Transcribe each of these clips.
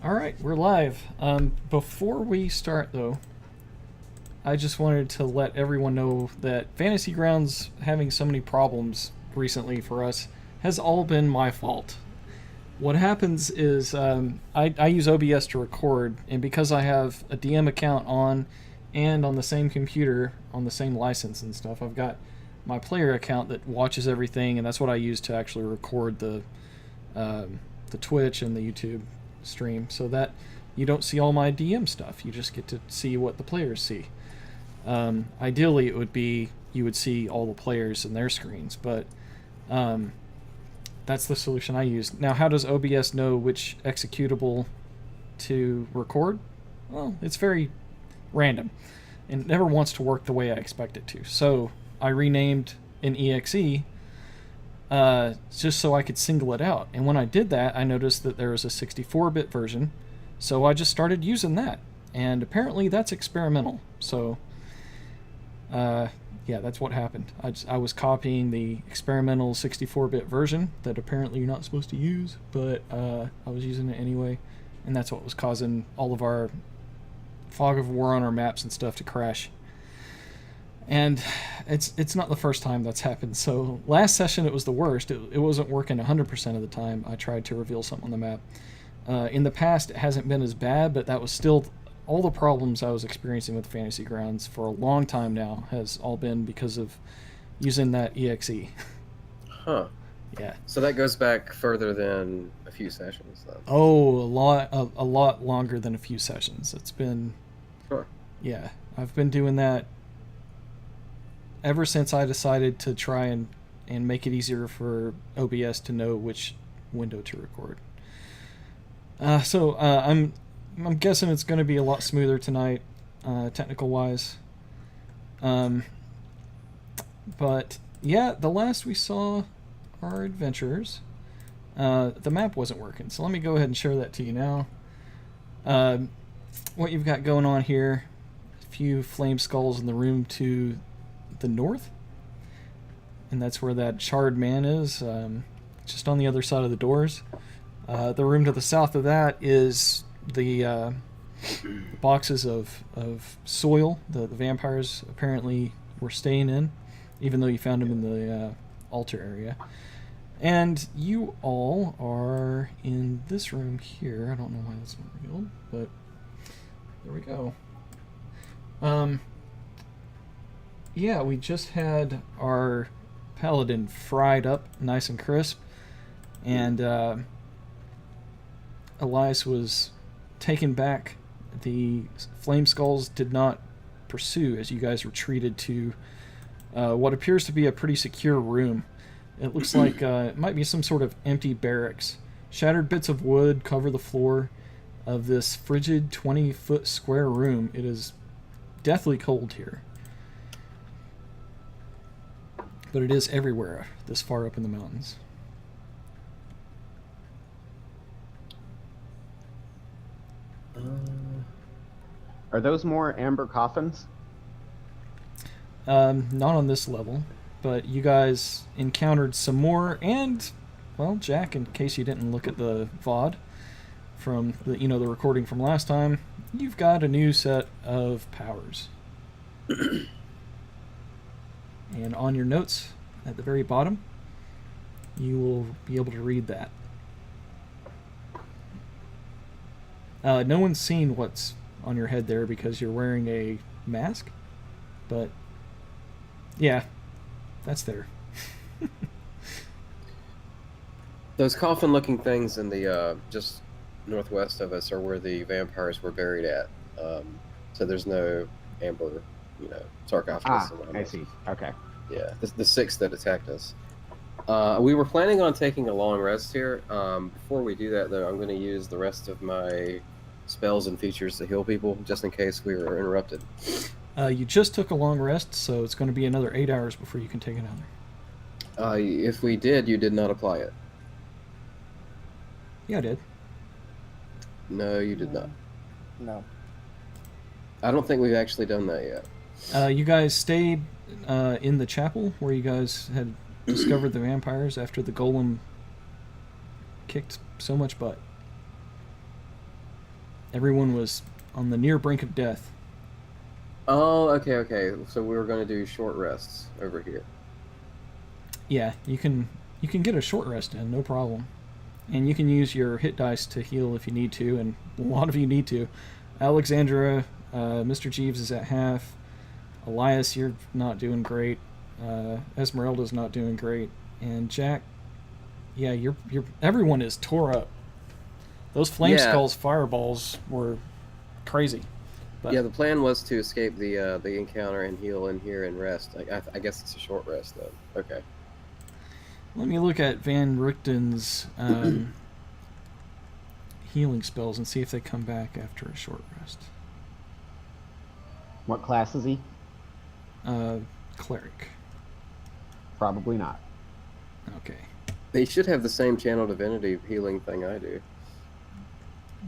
All right, we're live. Before we start, though, I just wanted to let everyone know that Fantasy Grounds having so many problems recently for us has all been my fault. What happens is I use OBS to record, and because I have a DM account on and on the same computer, on the same license and stuff, I've got my player account that watches everything, and that's what I use to actually record the Twitch and the YouTube stream, so that you don't see all my DM stuff. You just get to see what the players see. Ideally, it would be you would see all the players and their screens, but that's the solution I use. Now, how does OBS know which executable to record? Well, it's very random, and it never wants to work the way I expect it to. So I renamed an exe just so I could single it out. And when I did that, I noticed that there was a 64-bit version, so I just started using that. And apparently that's experimental. So, yeah, that's what happened. I was copying the experimental 64-bit version that apparently you're not supposed to use, but I was using it anyway. And that's what was causing all of our fog of war on our maps and stuff to crash. And it's not the first time that's happened. So last session it was the worst. It wasn't working 100% of the time. I tried to reveal something on the map. In the past it hasn't been as bad, but that was still all the problems I was experiencing with Fantasy Grounds for a long time now has all been because of using that exe. Huh. Yeah. So that goes back further than a few sessions, though. Oh, a lot longer than a few sessions. It's been... Huh. Yeah, I've been doing that ever since I decided to try and make it easier for OBS to know which window to record. So I'm guessing it's going to be a lot smoother tonight, technical wise. But yeah, the last we saw our adventurers, the map wasn't working. So let me go ahead and share that to you now. What you've got going on here, a few flame skulls in the room to the north, and that's where that charred man is, just on the other side of the doors. The room to the south of that is the boxes of soil the vampires apparently were staying in, even though you found them in the altar area. And you all are in this room here. I don't know why that's not revealed, but there we go. Yeah, we just had our paladin fried up nice and crisp, and Elias was taken back. The flame skulls did not pursue as you guys retreated to what appears to be a pretty secure room. It looks like it might be some sort of empty barracks. Shattered bits of wood cover the floor of this frigid 20-foot square room. It is deathly cold here. But it is everywhere this far up in the mountains. Are those more amber coffins? Not on this level, but you guys encountered some more, and, well, Jack, in case you didn't look at the VOD from the recording from last time, you've got a new set of powers. And on your notes at the very bottom, you will be able to read that. No one's seen what's on your head there because you're wearing a mask, but yeah, that's there. Those coffin-looking things in the just northwest of us are where the vampires were buried at. So there's no amber, sarcophagus. I see. Okay. Yeah, the six that attacked us. We were planning on taking a long rest here. Before we do that, though, I'm going to use the rest of my spells and features to heal people, just in case we were interrupted. You just took a long rest, so it's going to be another 8 hours before you can take another. If we did, you did not apply it. Yeah, I did. No, you did not. No. I don't think we've actually done that yet. You guys stayed in the chapel where you guys had discovered the vampires after the golem kicked so much butt. Everyone was on the near brink of death. Oh, okay. So we were going to do short rests over here. Yeah, you can get a short rest in, no problem. And you can use your hit dice to heal if you need to, and a lot of you need to. Alexandra, Mr. Jeeves is at half. Elias, you're not doing great. Esmeralda's not doing great. And Jack, yeah, you're everyone is tore up. Those flame Yeah. skulls fireballs were crazy. But Yeah, the plan was to escape the encounter and heal in here and rest. I guess it's a short rest then. Okay. let me look at Van Richten's healing spells and see if they come back after a short rest. What class is he? Cleric. Probably not. Okay. They should have the same channel divinity healing thing I do.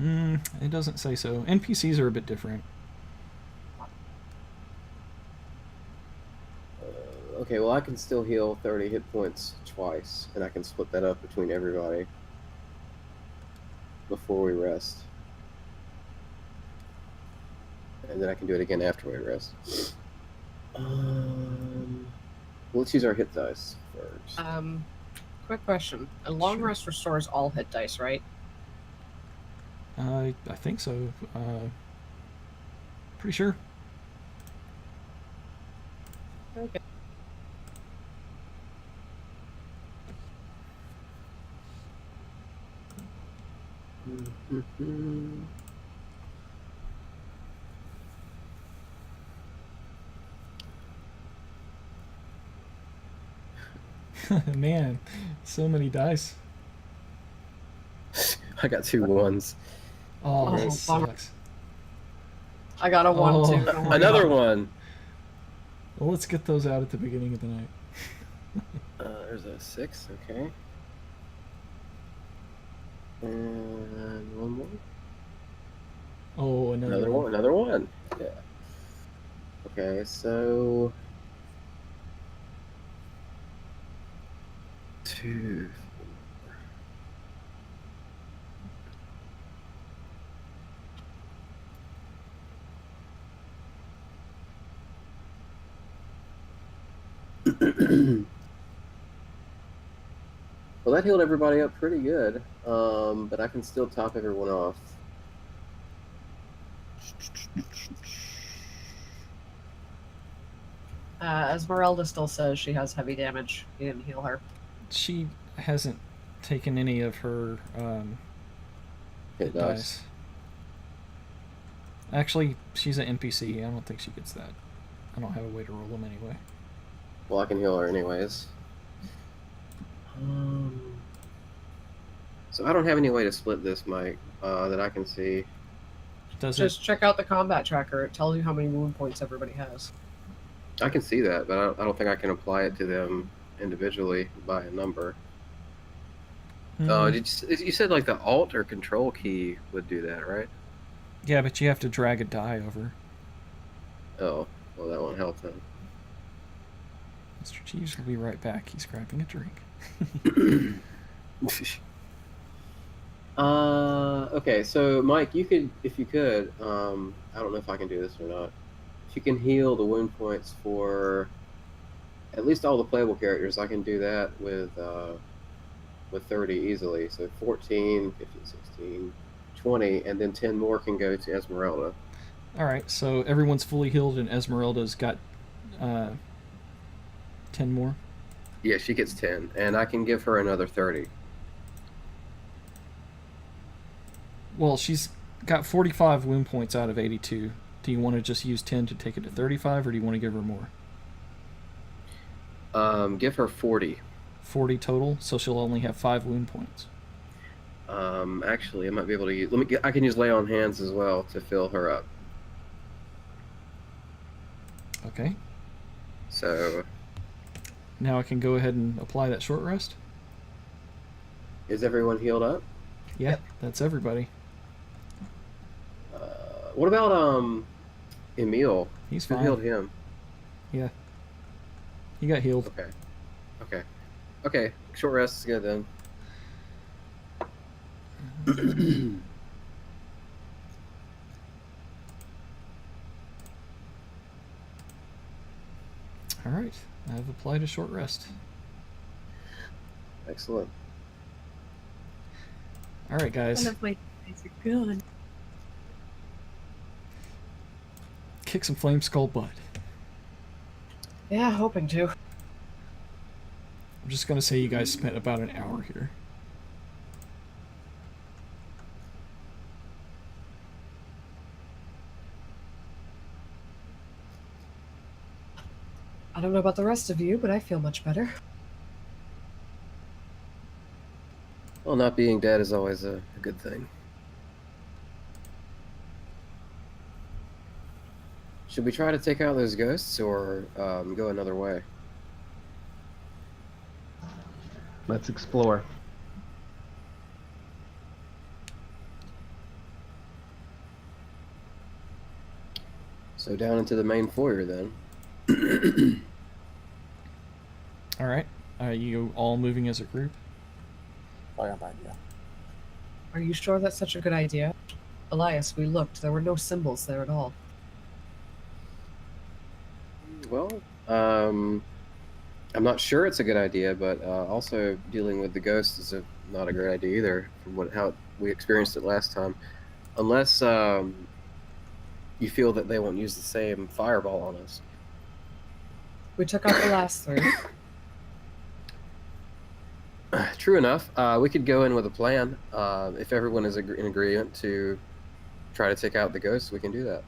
It doesn't say so. NPCs are a bit different. Okay, well I can still heal 30 hit points twice, and I can split that up between everybody before we rest. And then I can do it again after we rest. Let's use our hit dice first. Quick question. A long Sure. rest restores all hit dice, right? I think so. Pretty sure. Okay. Man, so many dice. I got 2 ones. Oh, Oh, that bummer. sucks. I got a 1 Oh. too. Don't worry Another about it. one. Well, let's get those out at the beginning of the night. There's a 6. Okay. And one more. Oh, Another one. Another one. Yeah. Okay, so 2. Well, that healed everybody up pretty good, but I can still top everyone off. Esmeralda still says she has heavy damage. You didn't heal her. She hasn't taken any of her Hit hit dice. dice. Actually, she's an NPC. I don't think she gets that. I don't have a way to roll them anyway. Well, I can heal her anyways. So I don't have any way to split this, Mike, that I can see. Does Just check out the combat tracker. It tells you how many wound points everybody has. I can see that, but I don't think I can apply it to them individually by a number. it? You said like the Alt or Control key would do that, right? Yeah, but you have to drag a die over. Oh, well, that won't help then. Mr. Jeeves will be right back. He's grabbing a drink. Okay, so Mike, you could, if you could, I don't know if I can do this or not. If you can heal the wound points for at least all the playable characters, I can do that with 30 easily. So 14, 15, 16, 20, and then 10 more can go to Esmeralda. All right, so everyone's fully healed, and Esmeralda's got 10 more. Yeah, she gets 10, and I can give her another 30. Well, she's got 45 wound points out of 82. Do you want to just use 10 to take it to 35, or do you want to give her more? Give her 40. 40 total, so she'll only have 5 wound points. Actually, I might be able to use. I can use lay on hands as well to fill her up. Okay. So, Now I can go ahead and apply that short rest. is everyone healed up? Yeah, that's everybody. What about Emil? He's Who fine. healed him? Yeah. He got healed. Okay. Short rest is good then. I've applied a short rest. Excellent. All right, guys. One of my days are good. Kick some flame skull butt. Yeah, hoping to. I'm just gonna say you guys spent about an hour here. I don't know about the rest of you, but I feel much better. Well, not being dead is always a good thing. Should we try to take out those ghosts or go another way? Let's explore. So down into the main foyer then. All right. Are you all moving as a group? I got an idea. Are you sure that's such a good idea? Elias, we looked. There were no symbols there at all. Well, I'm not sure it's a good idea, but also dealing with the ghosts is not a great idea either, from how we experienced it last time. Unless you feel that they won't use the same fireball on us. We took out the last three. True enough. We could go in with a plan. If everyone is in agreement to try to take out the ghosts, we can do that.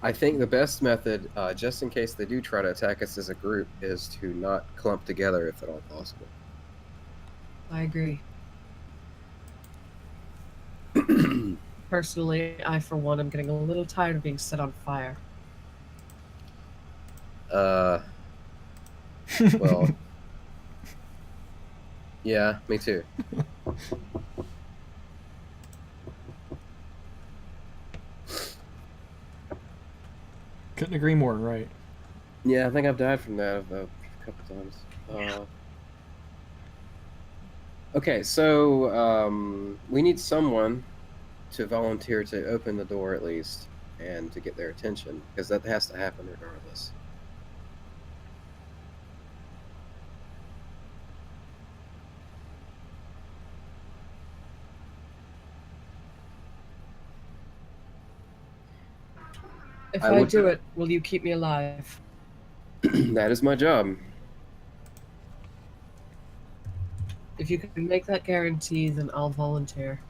I think the best method, just in case they do try to attack us as a group, is to not clump together if at all possible. I agree. Personally, I, for one, am getting a little tired of being set on fire. Well, yeah, me too. Couldn't agree more, right? Yeah, I think I've died from that a couple times. Okay, so we need someone to volunteer to open the door at least, and to get their attention, because that has to happen regardless. If I I would- do it, will you keep me alive? That is my job. If you can make that guarantee, then I'll volunteer.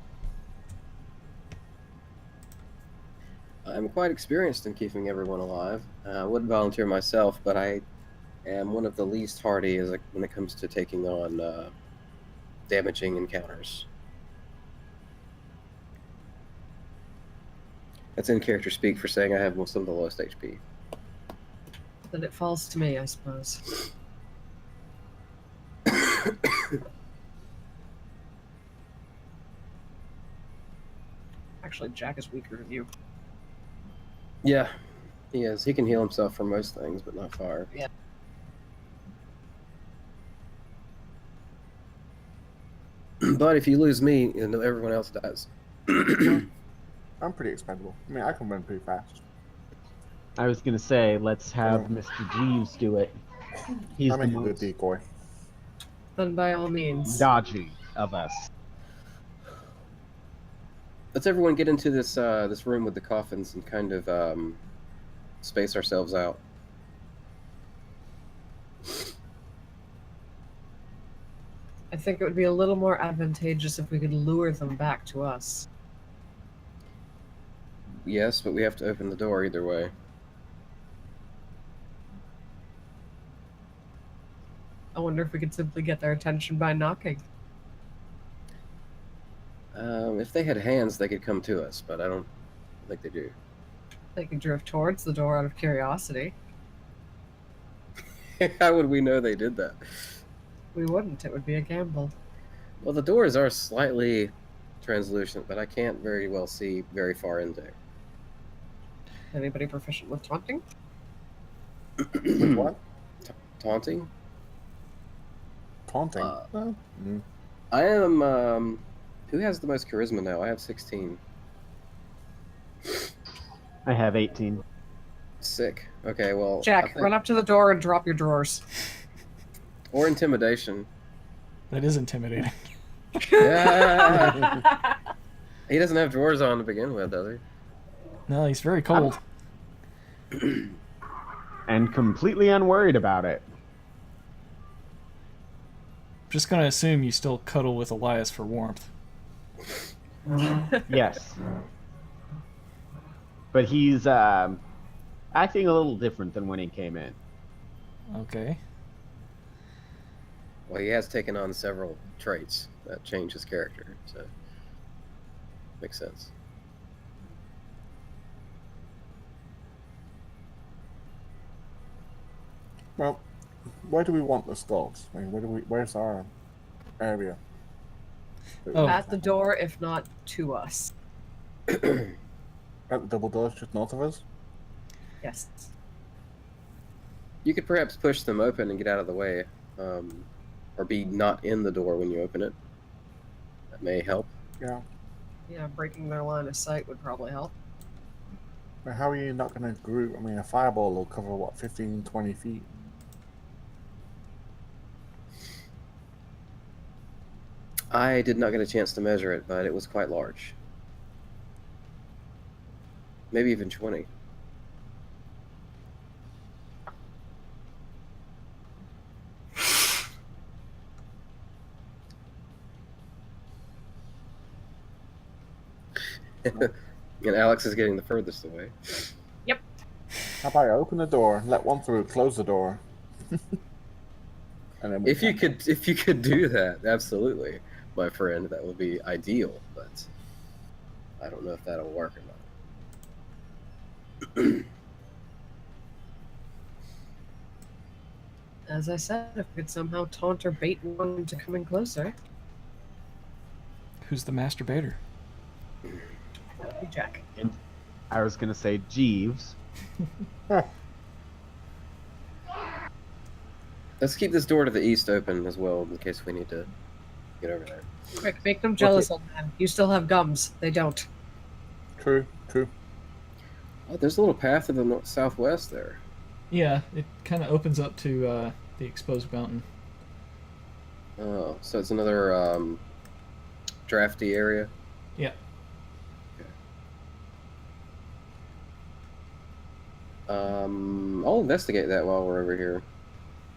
I'm quite experienced in keeping everyone alive. I would volunteer myself, but I am one of the least hardy when it comes to taking on damaging encounters. That's in character speak for saying I have some of the lowest HP. Then it falls to me, I suppose. Actually, Jack is weaker than you. Yeah, he is. He can heal himself from most things, but not fire. Yeah. But if you lose me, everyone else dies. I'm pretty expendable. I mean, I can run pretty fast. I was gonna say, let's have Mr. Jeeves do it. He's I'll the make a good most decoy. Then by all means. dodgy of us. Let's everyone get into this this room with the coffins and kind of space ourselves out. I think it would be a little more advantageous if we could lure them back to us. Yes, but we have to open the door either way. I wonder if we could simply get their attention by knocking. If they had hands, they could come to us, but I don't think they do. They could drift towards the door out of curiosity. How would we know they did that? We wouldn't. It would be a gamble. Well, the doors are slightly translucent, but I can't very well see very far into it. Anybody proficient with taunting? With what? Taunting? Taunting. I am, who has the most charisma now? I have 16. I have 18. Sick. Okay, well. I Jack, think- run up to the door and drop your drawers. Or intimidation. That is intimidating. Yeah. He doesn't have drawers on to begin with, does No, he's very cold. he? And completely unworried about it. Just gonna assume you still cuddle with Elias for warmth. Yes. But he's acting a little different than when he came in. Okay. Well, he has taken on several traits that change his character, so makes sense. Well, where do we want the skulls? I mean, where's our area? Oh. At the door, if not to us. At the double doors just north of us? Yes. You could perhaps push them open and get out of the way, or be not in the door when you open it. That may help. Yeah. Yeah, breaking their line of sight would probably help. But how are you not going to group? I mean, a fireball will cover, what, 15, 20 feet? I did not get a chance to measure it, but it was quite large. Maybe even 20. And Alex is getting the furthest away. How about I open the door, let one through, close the door? And then If you could do that, absolutely, my friend, that would be ideal. But I don't know if that'll work or not. As I said, if we could somehow taunt or bait one into coming closer, Who's the masturbator? that would be Jack. I was gonna say Jeeves. Let's keep this door to the east open as well, in case we need to get over there. Quick, make them jealous, old man. You still have gums. They don't. True, true. Oh, there's a little path to the southwest there. Yeah, it kind of opens up to the exposed mountain. Oh, so it's another drafty area. Yeah. I'll investigate that while we're over here.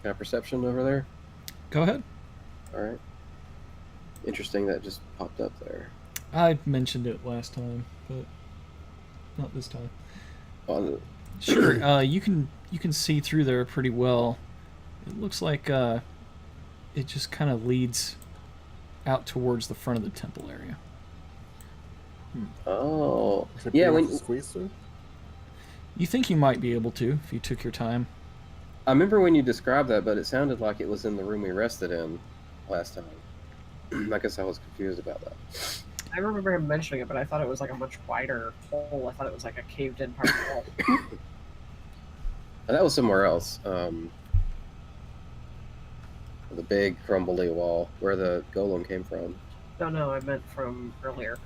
Got a perception over there? Go ahead. All right. Interesting, that just popped up there. I mentioned it last time, but not this time. Oh, Sure, you can see through there pretty well. It looks like it just kind of leads out towards the front of the temple area. oh. Is it Yeah, big enough when to squeeze through? You think you might be able to if you took your time. I remember when you described that, but it sounded like it was in the room we rested in last time. I guess I was confused about that. I remember him mentioning it, but I thought it was like a much wider hole. I thought it was like a caved-in part of the wall. That was somewhere else. The big crumbly wall where the golem came from. No, I meant from earlier.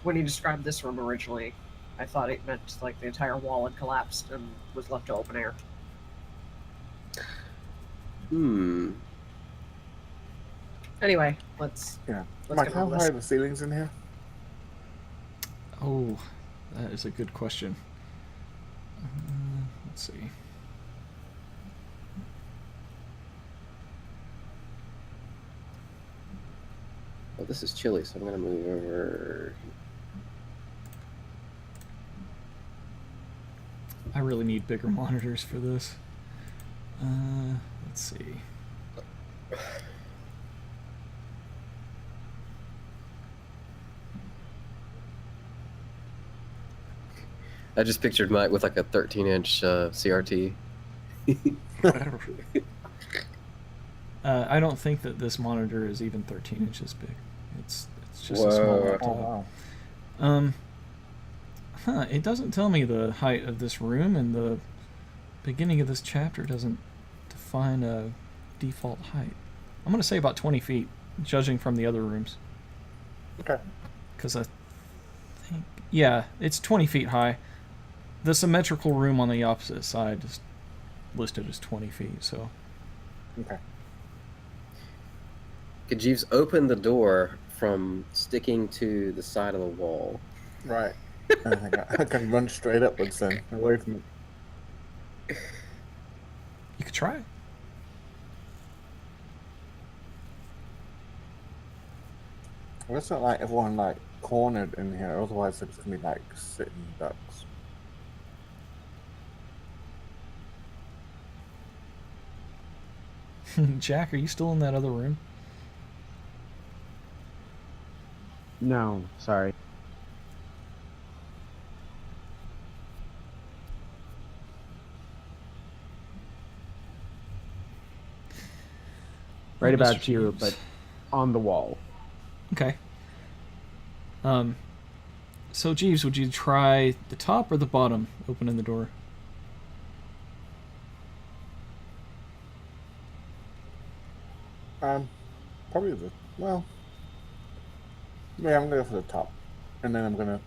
When he described this room originally, I thought it meant like the entire wall had collapsed and was left to open air. Hmm. Anyway, let's Yeah. Let's Mike, get how on high this. are the ceilings in here? Oh, that is a good question. Let's see. Well, this is chilly, so I'm gonna move over. I really need bigger monitors for this. Let's see. I just pictured Mike with like a 13-inch CRT. I don't think that this monitor is even 13 inches big. It's just Whoa. a small Oh, laptop. wow. It doesn't tell me the height of this room, and the beginning of this chapter doesn't define a default height. I'm going to say about 20 feet, judging from the other rooms. Okay. Because I think... Yeah, it's 20 feet high. The symmetrical room on the opposite side is listed as 20 feet, so... Okay. Could Jeeves open the door from sticking to the side of the wall? Right. I think I can run straight upwards then, away from it. You could try. Well, it's not like everyone like cornered in here, otherwise it's gonna be like sitting ducks. Jack, are you still in that other room? No, sorry. Right Mr. about here, Jeeves. but on the wall. Okay. So Jeeves, would you try the top or the bottom opening the door? Probably well. Yeah, I'm gonna go for the top, and then I'm gonna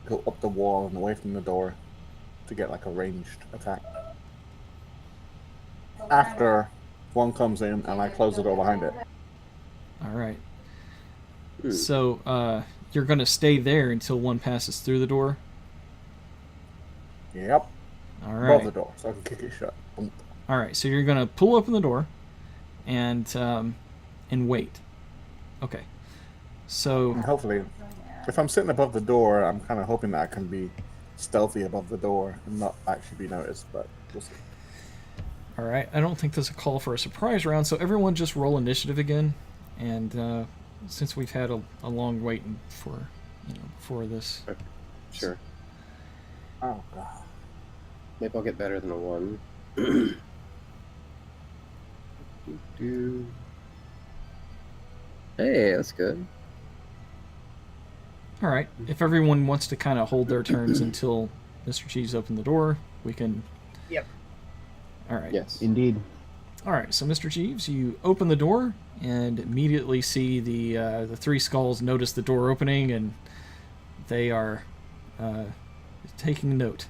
go up the wall and away from the door to get like a ranged attack. After one comes in and I close the door behind it. All right. So you're gonna stay there until one passes through the door. Yep. All Above right. the door, so I can kick it shut. Boom. All right. So you're gonna pull open the door, and wait. Okay. So And hopefully, if I'm sitting above the door, I'm kind of hoping that I can be stealthy above the door and not actually be noticed. But we'll see. all right. I don't think there's a call for a surprise round. So everyone just roll initiative again, and since we've had a long wait for this. Sure. Oh god. Maybe I'll get better than a 1. Hey, that's good. All right. If everyone wants to kind of hold their turns until Mr. Cheese opened the door, we can. Yep. All right. Yes. Indeed. All right. So, Mr. Jeeves, you open the door and immediately see the 3 skulls notice the door opening, and they are taking note.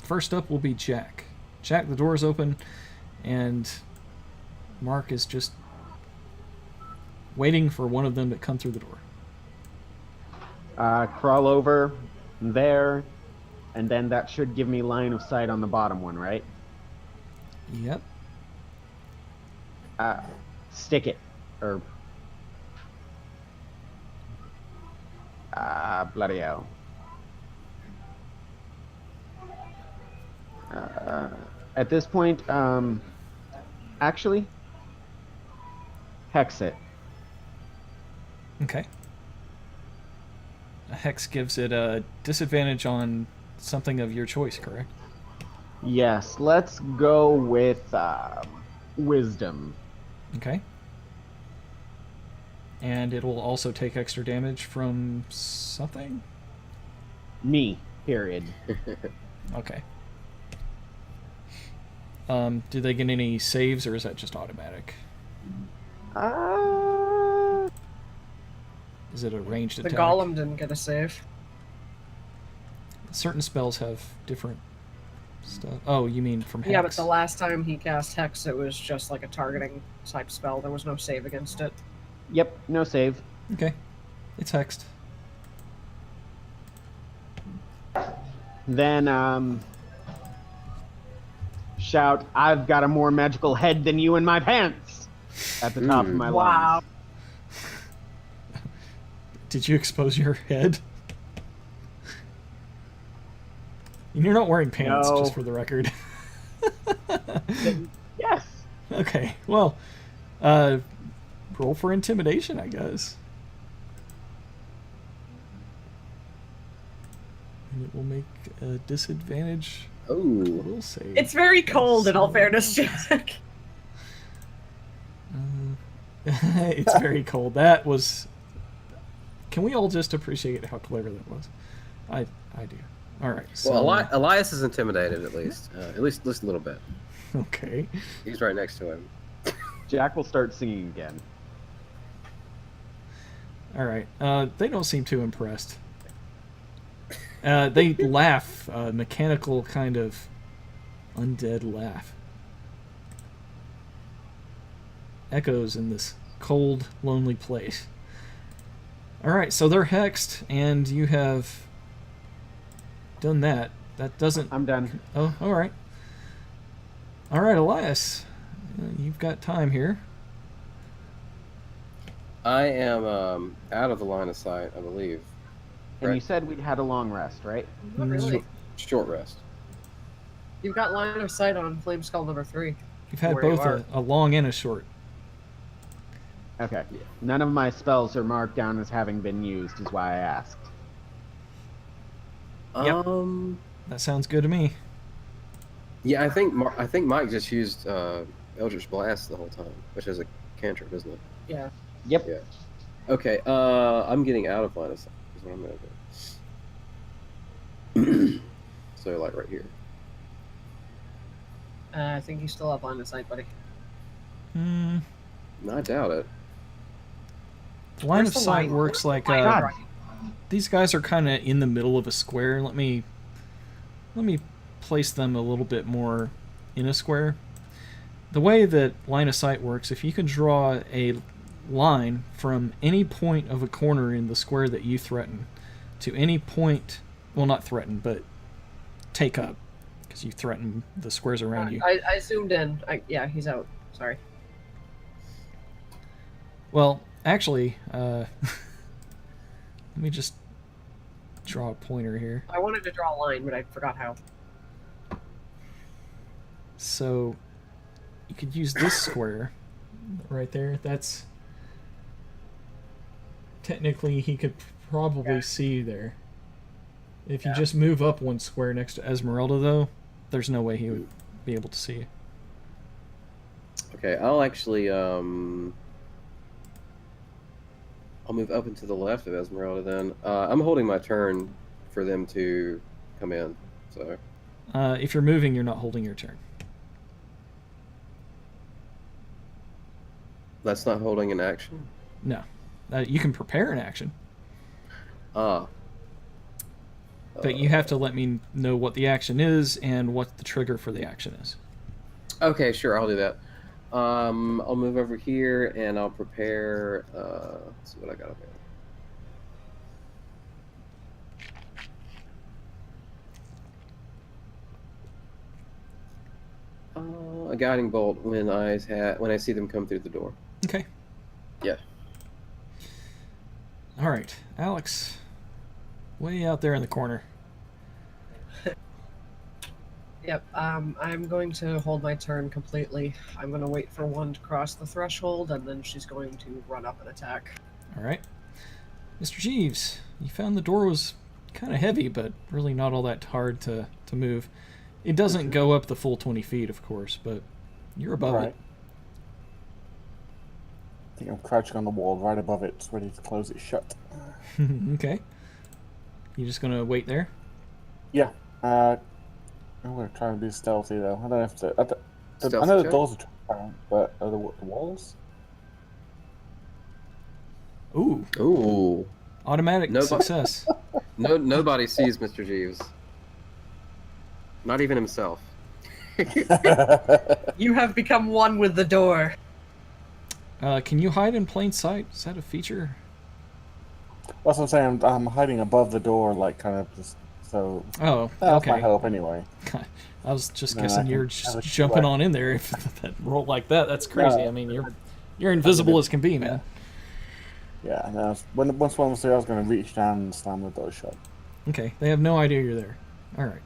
First up will be Jack. Jack, the door is open, and Mark is just waiting for one of them to come through the door. Crawl over there, and then that should give me line of sight on the bottom one, right? Yep. Stick it. Or... bloody hell. At this point, actually, hex it. Okay. A hex gives it a disadvantage on something of your choice, correct? Yes, let's go with wisdom. Okay. And it will also take extra damage from something? Me, period. Okay. Do they get any saves, or is that just automatic? Is it a ranged The attack? golem didn't get a save. Certain spells have different stuff. Oh, you mean from hex? Yeah, but the last time he cast Hex, it was just like a targeting type spell. There was no save against it. Yep, no save. Okay. It's hexed. Then, shout, "I've got a more magical head than you in my pants!" at the top of my lungs. Wow. Did you expose your head? And you're not wearing pants, No. just for the record. Yes. Okay, well, roll for intimidation, I guess. And it will make a disadvantage. Oh. Will save. It's very cold, in all fairness, Jack. It's very cold. That was. Can we all just appreciate how clever that was? I do. All right. So, Well, Elias is intimidated at least a little bit. okay. He's right next to him. Jack will start singing again. All right. They don't seem too impressed. They laugh, a mechanical kind of undead laugh. Echoes in this cold, lonely place. Alright, so they're hexed, and you have done that. That doesn't... I'm done. Oh, alright. Alright, Elias. You've got time here. I am out of the line of sight, I believe. And you Right. said we'd had a long rest, right? Not really. Short rest. You've got line of sight on Flame Skull number 3. You've had Where you both are. a long and a short. Okay. Yeah. None of my spells are marked down as having been used, is why I asked. Yep. That sounds good to me. Yeah, I think Mike just used Eldritch Blast the whole time, which is a cantrip, isn't it? Yeah. Yep. Yeah. Okay. I'm getting out of line of sight. Is what I'm gonna do. So like right here. I think you still have line of sight, buddy. Hmm. I doubt it. Line Where's of the sight line? works like God. these guys are kind of in the middle of a square. Let me place them a little bit more in a square. The way that line of sight works, if you can draw a line from any point of a corner in the square that you threaten to any point, well, not threaten, but take up, because you threaten the squares around you. I zoomed in. Yeah, he's out. Sorry. Well, actually, let me just draw a pointer here. I wanted to draw a line, but I forgot how. So you could use this square right there. That's technically he could probably see you there. If you just move up one square next to Esmeralda, though, there's no way he would be able to see you. Okay, I'll actually I'll move up and to the left of Esmeralda then. I'm holding my turn for them to come in. So If you're moving, you're not holding your turn. that's not holding an action. No. You can prepare an action, Ah. but you have to let me know what the action is and what the trigger for the action is. Okay, sure, I'll do that. I'll move over here and I'll prepare. Let's see what I got over here. A guiding bolt when I see them come through the door. Okay. Yeah. All right, Alex, way out there in the corner. Yep. I'm going to hold my turn completely. I'm going to wait for one to cross the threshold, and then she's going to run up and attack. All right. Mr. Jeeves, you found the door was kind of heavy, but really not all that hard to move. It doesn't go up the full 20 feet, of course, but you're above Right. I think I'm crouching on the wall right above it, ready to close it shut. it. Okay. You just gonna wait there? Yeah. I'm gonna try and be stealthy though. I don't have to. I Stealth know the check? doors are transparent, but are the walls? Ooh, Ooh. automatic Nobody- success. Nobody sees Mr. Jeeves. Not even himself. You have become one with the door. Can you hide in plain sight? Is that a feature? That's what I'm saying. I'm hiding above the door, like kind of just so. Oh, That's my okay. hope anyway. I was just No, guessing I you're can just have a jumping way. on in there if that roll like that. That's crazy. No. I mean, you're invisible as can be, man. Yeah, and once one was there, I was going to reach down and slam the door shut. Okay, they have no idea you're there. All right.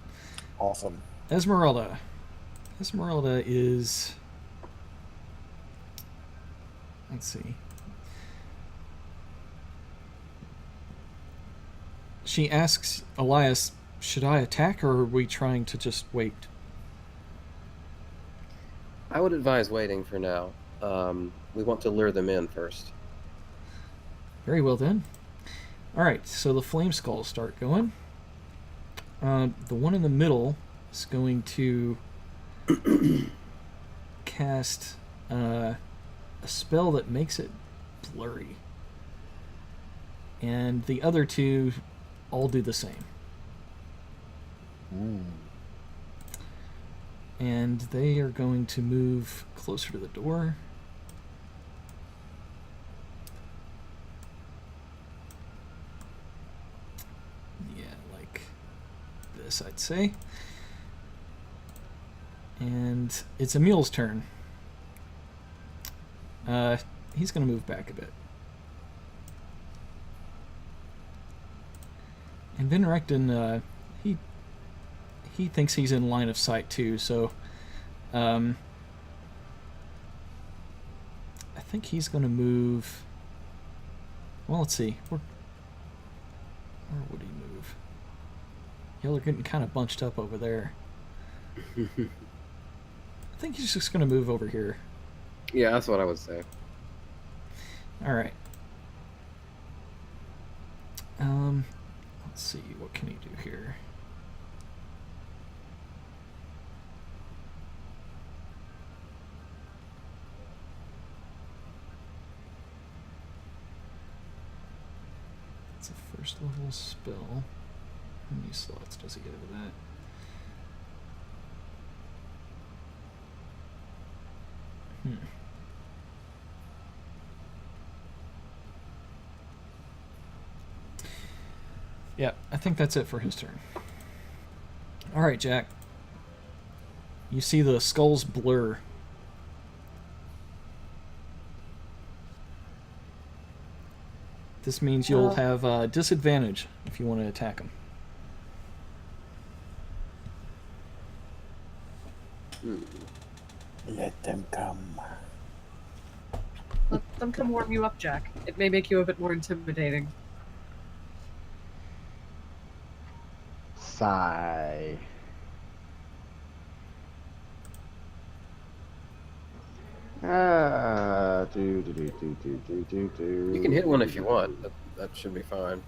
Awesome. Esmeralda. Esmeralda is... Let's see. She asks Elias, should I attack or are we trying to just wait? I would advise waiting for now. We want to lure them in first. Very well then. Alright, so the flame skulls start going. The one in the middle is going to cast a spell that makes it blurry. And the other two all do the same. Mm. And they are going to move closer to the door. Yeah, like this, I'd say. And it's Emil's turn. He's going to move back a bit. And Van Rechten, he thinks he's in line of sight too, so I think he's going to move. Well, let's see. Where would he move? Y'all are getting kind of bunched up over there. I think he's just going to move over here. Yeah, that's what I would say. All right. Let's see. What can he do here? It's a first level spell. How many slots does he get over that? Yeah, I think that's it for his turn. Alright, Jack. You see the skulls blur. This means you'll have disadvantage if you want to attack him. Let them come. Let them come warm you up, Jack. It may make you a bit more intimidating. Sigh. You can hit one if you want. That should be fine.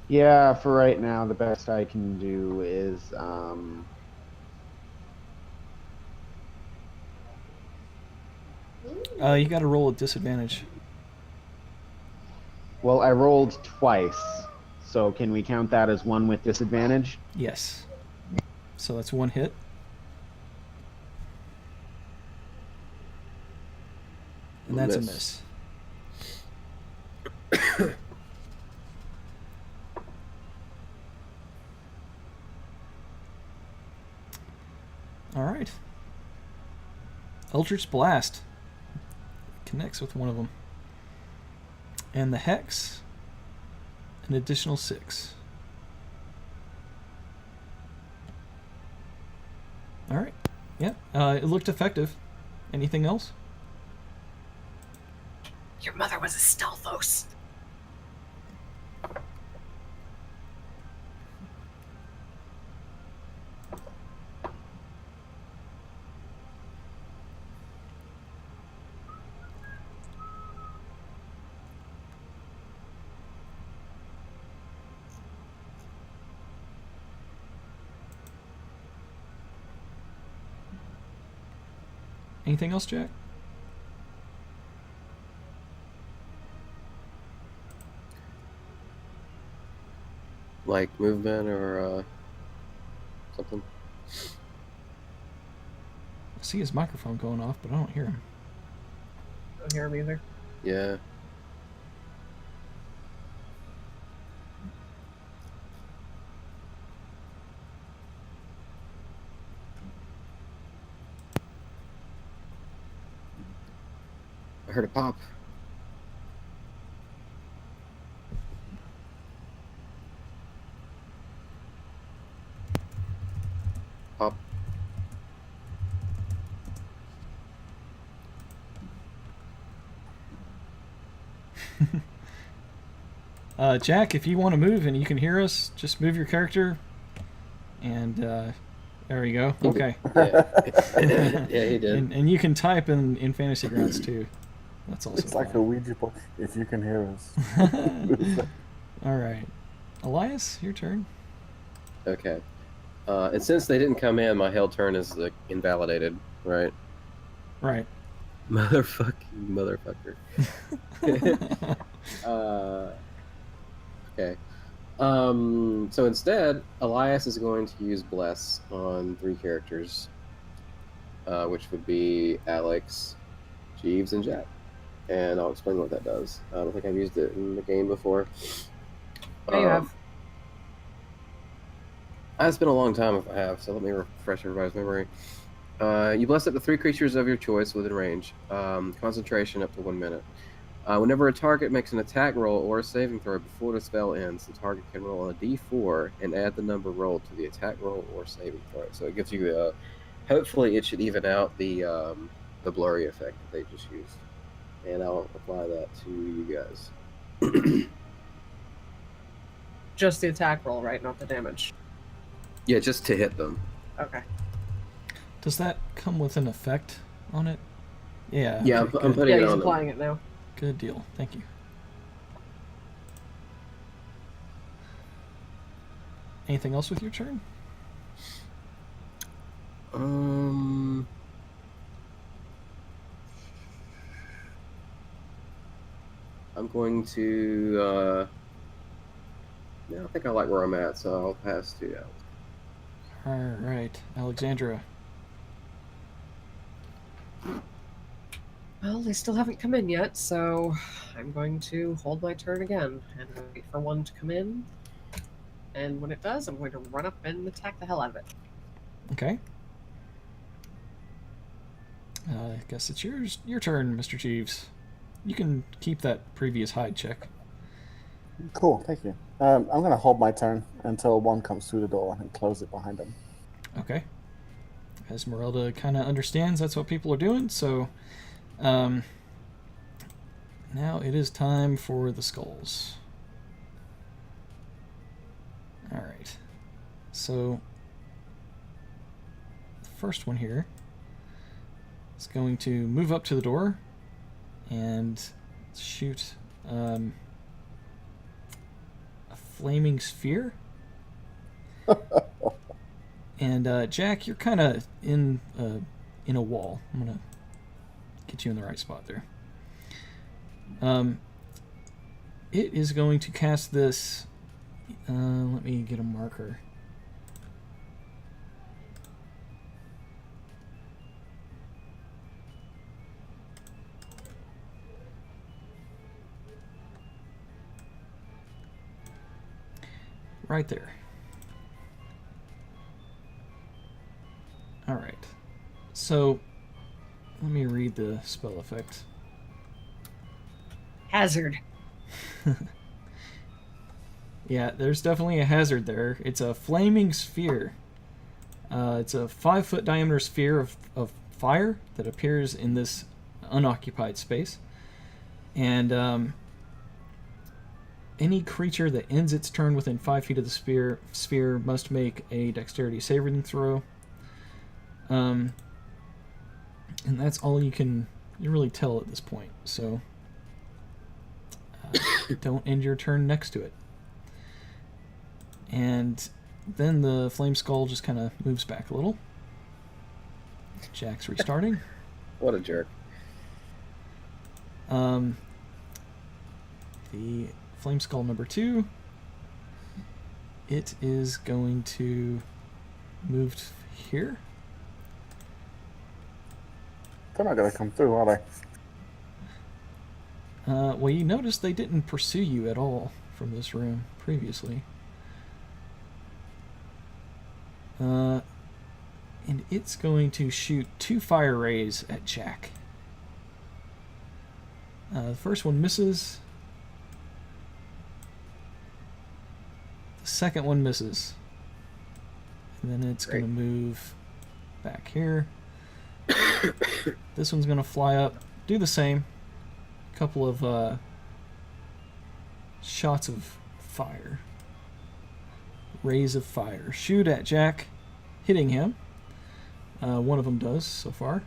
Yeah, for right now, the best I can do is You got to roll at disadvantage. well, I rolled twice, so can we count that as one with disadvantage? Yes. So that's one hit. And that's a miss. All right. Eldritch Blast connects with one of them. And the Hex, an additional 6. All right. Yeah, it looked effective. Anything else? Your mother was a stealthos. Anything else, Jack? Like movement or something. I see his microphone going off, but I don't hear him. Don't hear him either. Yeah. I heard a pop. Pop. Jack, if you want to move and you can hear us, just move your character. And there we go. Okay. Yeah, yeah he did. And you can type in Fantasy Grounds too. That's also It's like fine. a Ouija board. If you can hear us. All right. Elias, your turn. Okay. And since they didn't come in, my held turn is invalidated, right? Right. Motherfucker. Okay. So instead, Elias is going to use Bless on 3 characters, which would be Alex, Jeeves, and Jack. And I'll explain what that does. I don't think I've used it in the game before. Yeah, you have. It's been a long time if I have, so let me refresh everybody's memory. You bless up to 3 creatures of your choice within range. Concentration up to 1 minute. Whenever a target makes an attack roll or a saving throw before the spell ends, the target can roll a d4 and add the number rolled to the attack roll or saving throw. So it gives you hopefully it should even out the blurry effect that they just used. And I'll apply that to you guys. Just the attack roll, right? Not the damage. Yeah, just to hit them. Okay. Does that come with an effect on it? Yeah. Yeah, okay, I'm good. putting Yeah, it he's on them. applying it now. Good deal. Thank you. Anything else with your turn? I'm going to. Yeah, I think I like where I'm at, so I'll pass to Alex. All right, Alexandra. Well, they still haven't come in yet, so I'm going to hold my turn again and wait for one to come in. And when it does, I'm going to run up and attack the hell out of it. Okay. I guess it's your turn, Mr. Jeeves. You can keep that previous hide check. Cool, thank you. I'm going to hold my turn until one comes through the door and close it behind them. Okay. Esmeralda kind of understands that's what people are doing, so now it is time for the skulls. Alright. So, the first one here is going to move up to the door and shoot a flaming sphere. And Jack, you're kind of in a wall. I'm gonna get you in the right spot there. It is going to cast this. Let me get a marker. Right there. Alright. So, let me read the spell effect. Hazard. Yeah, there's definitely a hazard there. It's a flaming sphere. It's a 5-foot diameter sphere of fire that appears in this unoccupied space. And any creature that ends its turn within 5 feet of the sphere must make a dexterity saving throw. And that's all you really tell at this point. So don't end your turn next to it. And then the flame skull just kind of moves back a little. Jack's restarting. What a jerk. The flame skull number 2. It is going to move here. They're not going to come through, are they? Well, you notice they didn't pursue you at all from this room previously. And it's going to shoot 2 fire rays at Jack. The first one misses. The second one misses. And then it's going to move back here. This one's going to fly up, do the same. A couple of shots of fire. Rays of fire. Shoot at Jack, hitting him. One of them does so far.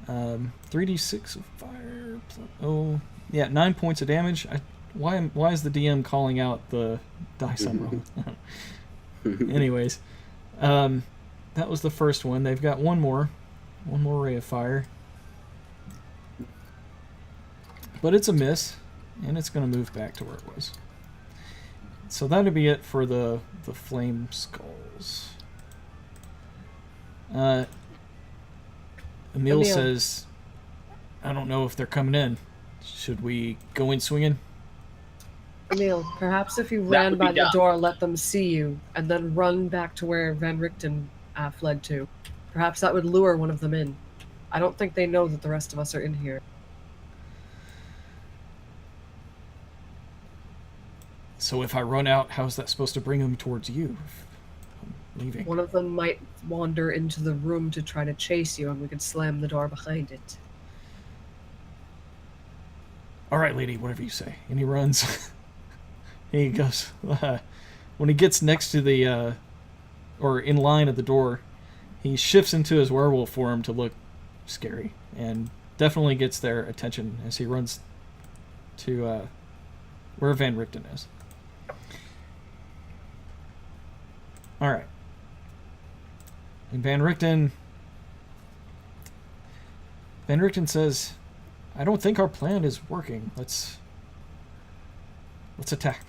3d6 of fire. Oh, yeah, 9 points of damage. Why is the DM calling out the dice I'm rolling? Anyways, that was the first one. They've got one more ray of fire, but it's a miss, and it's going to move back to where it was. So that'd be it for the flame skulls. Emil Emil. says, I don't know if they're coming in. Should we go in swinging? Emil, perhaps if you That ran would be by the dumb. door, let them see you, and then run back to where Van Richten fled to. Perhaps that would lure one of them in. I don't think they know that the rest of us are in here. So if I run out, how's that supposed to bring them towards you? I'm leaving. One of them might wander into the room to try to chase you, and we could slam the door behind it. All right, lady, whatever you say. And he runs. He goes. When he gets next to the, or in line at the door, he shifts into his werewolf form to look scary, and definitely gets their attention as he runs to where Van Richten is. All right. And Van Richten says, I don't think our plan is working. Let's attack.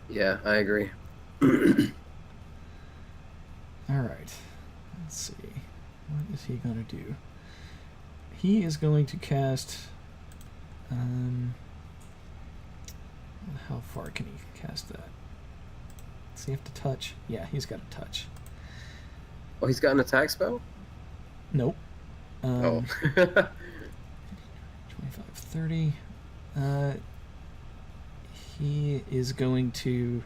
Yeah, I agree. All right. Let's see. What is he going to do? He is going to cast... how far can he cast that? Does he have to touch? Yeah, he's got to touch. Oh, he's got an attack spell? Nope. Oh. 25, 30. He is going to...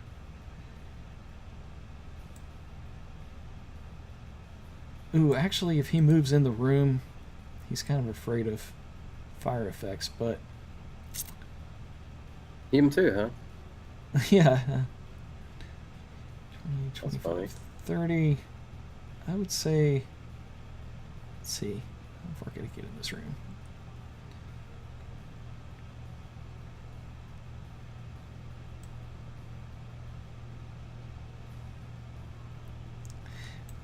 Ooh, actually, if he moves in the room, he's kind of afraid of fire effects, but... Him too, huh? yeah. 20, That's 25, funny. 30. I would say... Let's see. How far can I get in this room?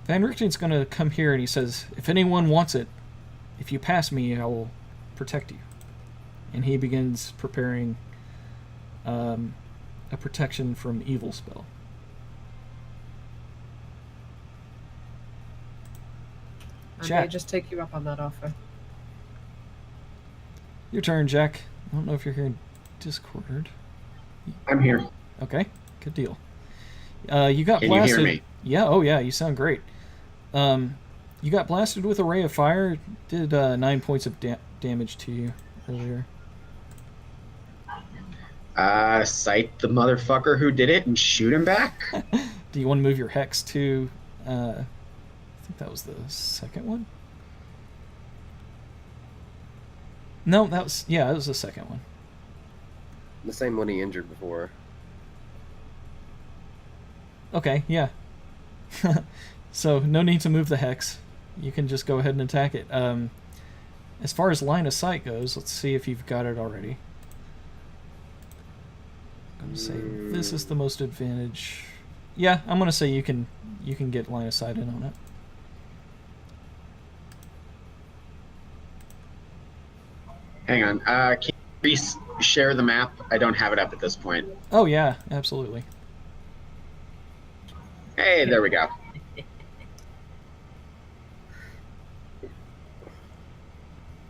Van Richten's going to come here and he says, if anyone wants it, if you pass me, I will protect you. And he begins preparing a protection from evil spell. I may Jack. just take you up on that offer. Your turn, Jack. I don't know if you're here in Discord. I'm here. Okay, good deal. You got Can you blasted. hear me? Yeah, oh yeah, you sound great. You got blasted with a ray of fire. Did 9 points of damage to you earlier. Cite the motherfucker who did it and shoot him back? Do you want to move your hex to... I think that was the second one? No, that was... Yeah, that was the second one. The same one he injured before. Okay, yeah. So, no need to move the hex. You can just go ahead and attack it. As far as line of sight goes, let's see if you've got it already. I'm going to say this is the most advantage. Yeah, I'm going to say you can get line of sight in on it. Hang on. Can you share the map? I don't have it up at this point. Oh yeah, absolutely. Hey, there we go.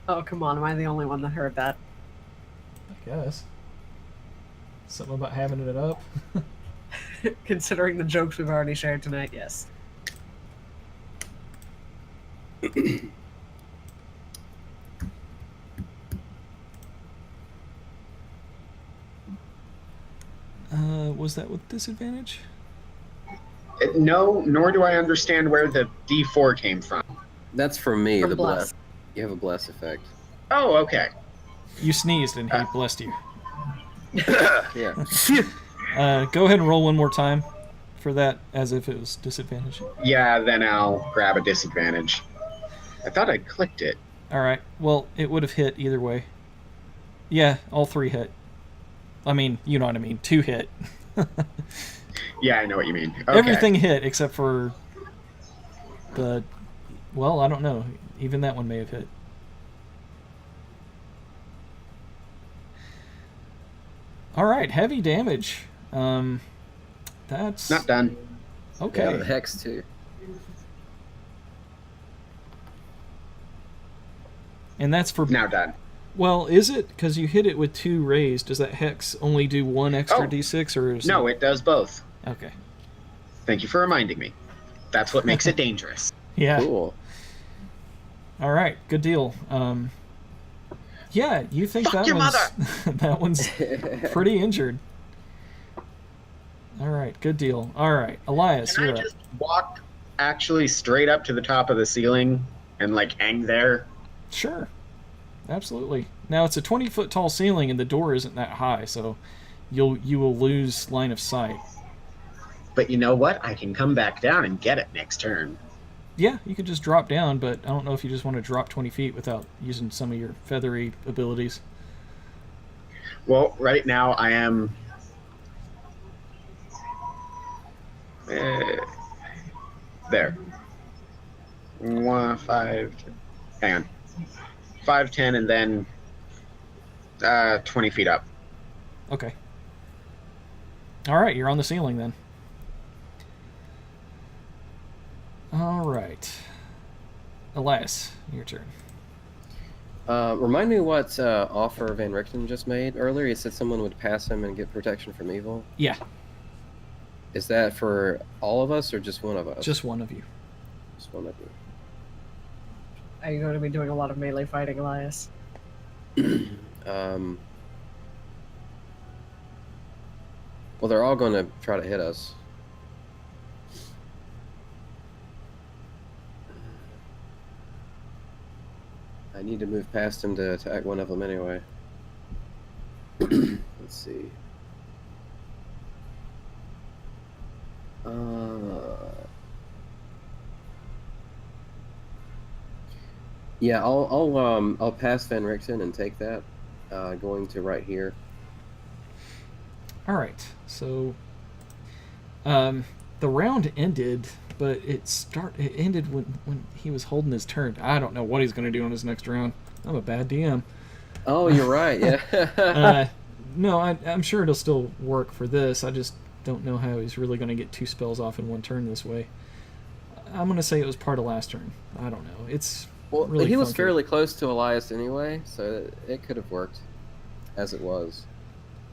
Oh, come on. Am I the only one that heard that? I guess. Something about having it up. Considering the jokes we've already shared tonight, yes. Was that with disadvantage? No, nor do I understand where the D4 came from. That's from me, From the bless. bless. You have a bless effect. Oh, okay. You sneezed and he blessed you. Yeah. Go ahead and roll one more time for that, as if it was disadvantage. Yeah, then I'll grab a disadvantage. I thought I'd clicked it. Alright, well, it would have hit either way. Yeah, all three hit. I mean, you know what I mean. 2 hit. Yeah, I know what you mean. Okay. Everything hit except for the... Well, I don't know. Even that one may have hit. All right, heavy damage. That's Not done. okay. Yeah, the hex too. And that's for Now done. Well, is it? Because you hit it with 2 rays. Does that hex only do 1 extra Oh. d6, or is No, it does both. Okay. Thank you for reminding me. That's what makes it dangerous. Yeah. Cool. All right. Good deal. Yeah, you think Fuck that your one's that one's pretty injured. All right. Good deal. All right, Elias, Can I you're up. just walk actually straight up to the top of the ceiling and like hang there? Sure. Absolutely. Now it's a 20-foot tall ceiling, and the door isn't that high, so you will lose line of sight. But you know what? I can come back down and get it next turn. Yeah, you could just drop down, but I don't know if you just want to drop 20 feet without using some of your feathery abilities. Well, right now I am. There. 1, 5. Hang on. 5, 10, and then 20 feet up. Okay. All right, you're on the ceiling then. All right. Elias, your turn. Remind me what offer Van Richten just made earlier. He said someone would pass him and get protection from evil. Yeah, Is that for all of us or just one of us? just one of you. Just one of you. Are you going to be doing a lot of melee fighting, Elias? Well, they're all going to try to hit us. I need to move past him to attack one of them anyway. Let's see. Yeah, I'll pass Van Richten and take that. Going to right here. All right. So, the round ended, but it ended when he was holding his turn. I don't know what he's going to do on his next round. I'm a bad DM. Oh, you're right. Yeah. No, I'm sure it'll still work for this. I just don't know how he's really going to get 2 spells off in one turn this way. I'm going to say it was part of last turn. I don't know. It's Well, really he was funky. fairly close to Elias anyway, so it could have worked as it was.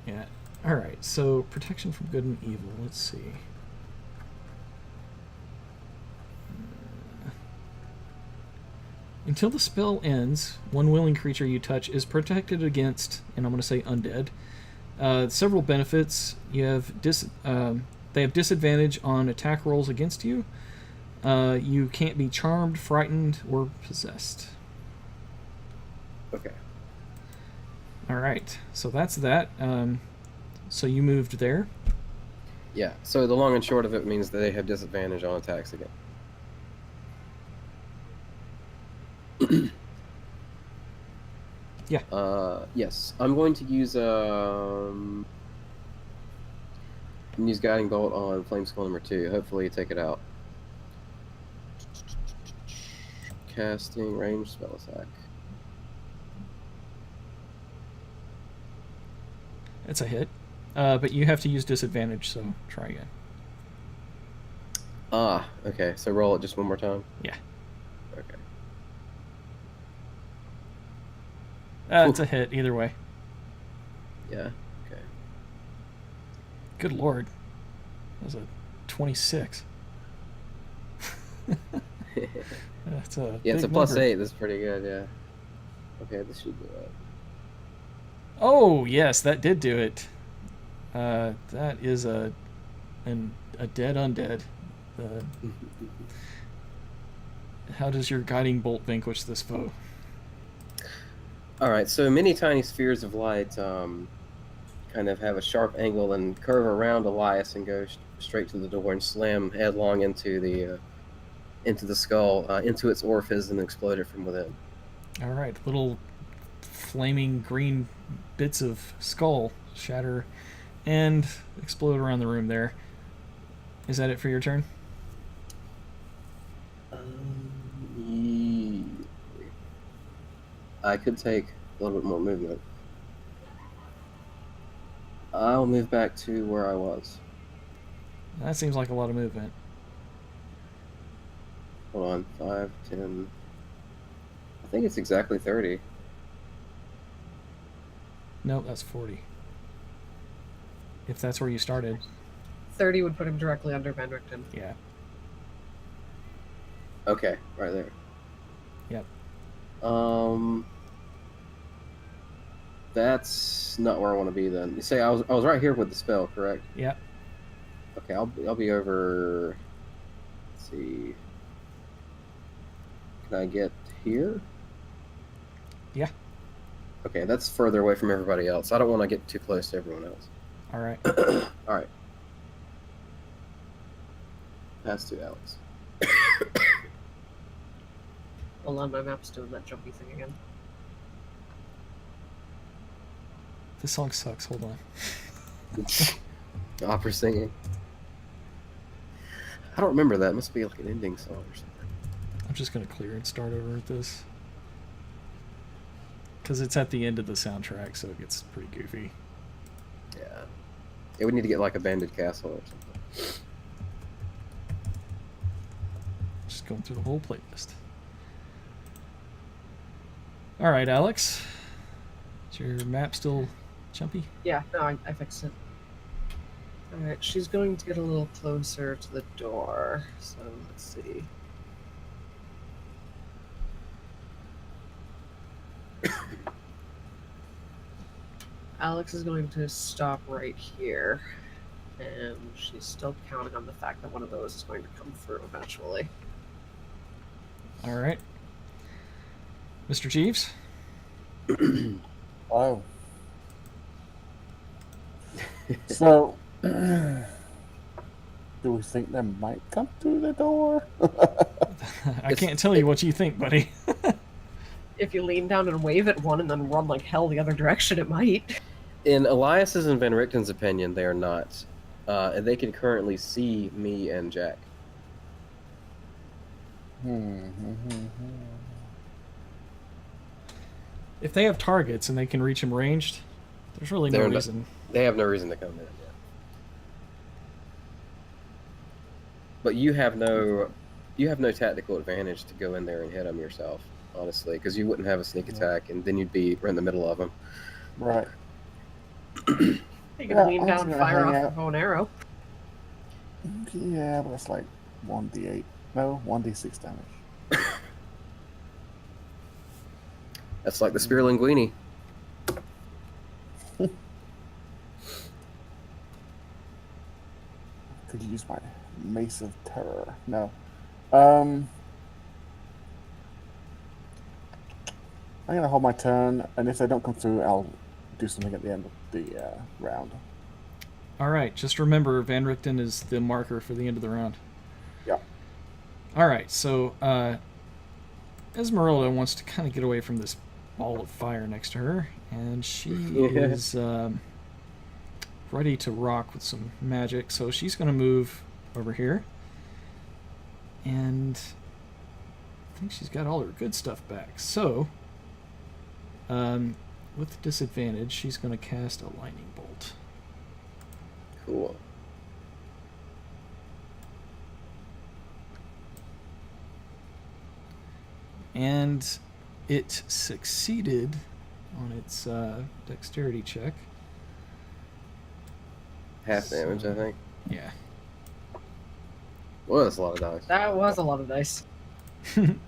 Yeah. All right. So protection from good and evil. Let's see. Until the spell ends, one willing creature you touch is protected against, and I'm going to say undead. Several benefits. You have they have disadvantage on attack rolls against you. You can't be charmed, frightened, or possessed. Okay. All right. So that's that. So you moved there. Yeah, so the long and short of it means that they have disadvantage on attacks again. Yeah. Yes, I'm going to use Guiding Bolt on Flame Skull number 2. Hopefully take it out. Casting range spell attack. It's a hit. But you have to use disadvantage, so try again. Ah, okay. So roll it just one more time. Yeah. Okay. It's a hit either way. Yeah. Okay. Good lord. That was a 26. That's a Yeah, it's a big plus number. 8. That's pretty good. Yeah. Okay, this should do it. Oh yes, that did do it. That is a dead undead. How does your guiding bolt vanquish this foe? All right, so many tiny spheres of light kind of have a sharp angle and curve around Elias and go straight to the door and slam headlong into the skull, into its orifice, and explode it from within. All right, little flaming green bits of skull shatter and explode around the room there. Is that it for your turn? I could take a little bit more movement. I'll move back to where I was. That seems like a lot of movement. Hold on, 5, 10. I think it's exactly 30. Nope, that's 40. If that's where you started. 30 would put him directly under Van Richten. Yeah. Okay, right there. Yep. That's not where I want to be then. You say I was right here with the spell, correct? Yep. Okay, I'll be over. Let's see. Can I get here? Yeah. Okay, that's further away from everybody else. I don't want to get too close to everyone else. All right. All right. Pass to Alex. Hold on, my map's doing that jumpy thing again. This song sucks. Hold on. Opera singing. I don't remember that. It must be like an ending song or something. I'm just going to clear and start over with this. Because it's at the end of the soundtrack, so it gets pretty goofy. Yeah. Yeah, we need to get like a banded castle or something. Just going through the whole playlist. All right, Alex. Is your map still jumpy? Yeah, no, I fixed it. Alright, she's going to get a little closer to the door. So let's see. Alex is going to stop right here. And she's still counting on the fact that one of those is going to come through eventually. All right. Mr. Jeeves? Oh. So, do we think they might come through the door? I can't tell you what you think, buddy. If you lean down and wave at one and then run like hell the other direction, it might. In Elias's and Van Richten's opinion, they are not. And they can currently see me and Jack. If they have targets and they can reach them ranged, there's really no reason. They have no reason to come in. Yeah. But you have no tactical advantage to go in there and hit them yourself, honestly, because you wouldn't have a sneak attack, and then you'd be right in the middle of them. Right. You can lean down and fire off a bow and arrow. Yeah, but it's like 1d8. No, 1d6 damage. That's like the Spear Linguini. Could use my Mace of Terror. No. I'm gonna hold my turn, and if they don't come through, I'll do something at the end of the round. All right, just remember Van Richten is the marker for the end of the round. Yeah. All right, so Esmeralda wants to kind of get away from this ball of fire next to her, and she is ready to rock with some magic, so she's going to move over here. And I think she's got all her good stuff back. So, with disadvantage, she's going to cast a lightning bolt. Cool. And it succeeded on its dexterity check. Half damage, I think. Yeah. Well, that's a lot of dice. That was a lot of dice.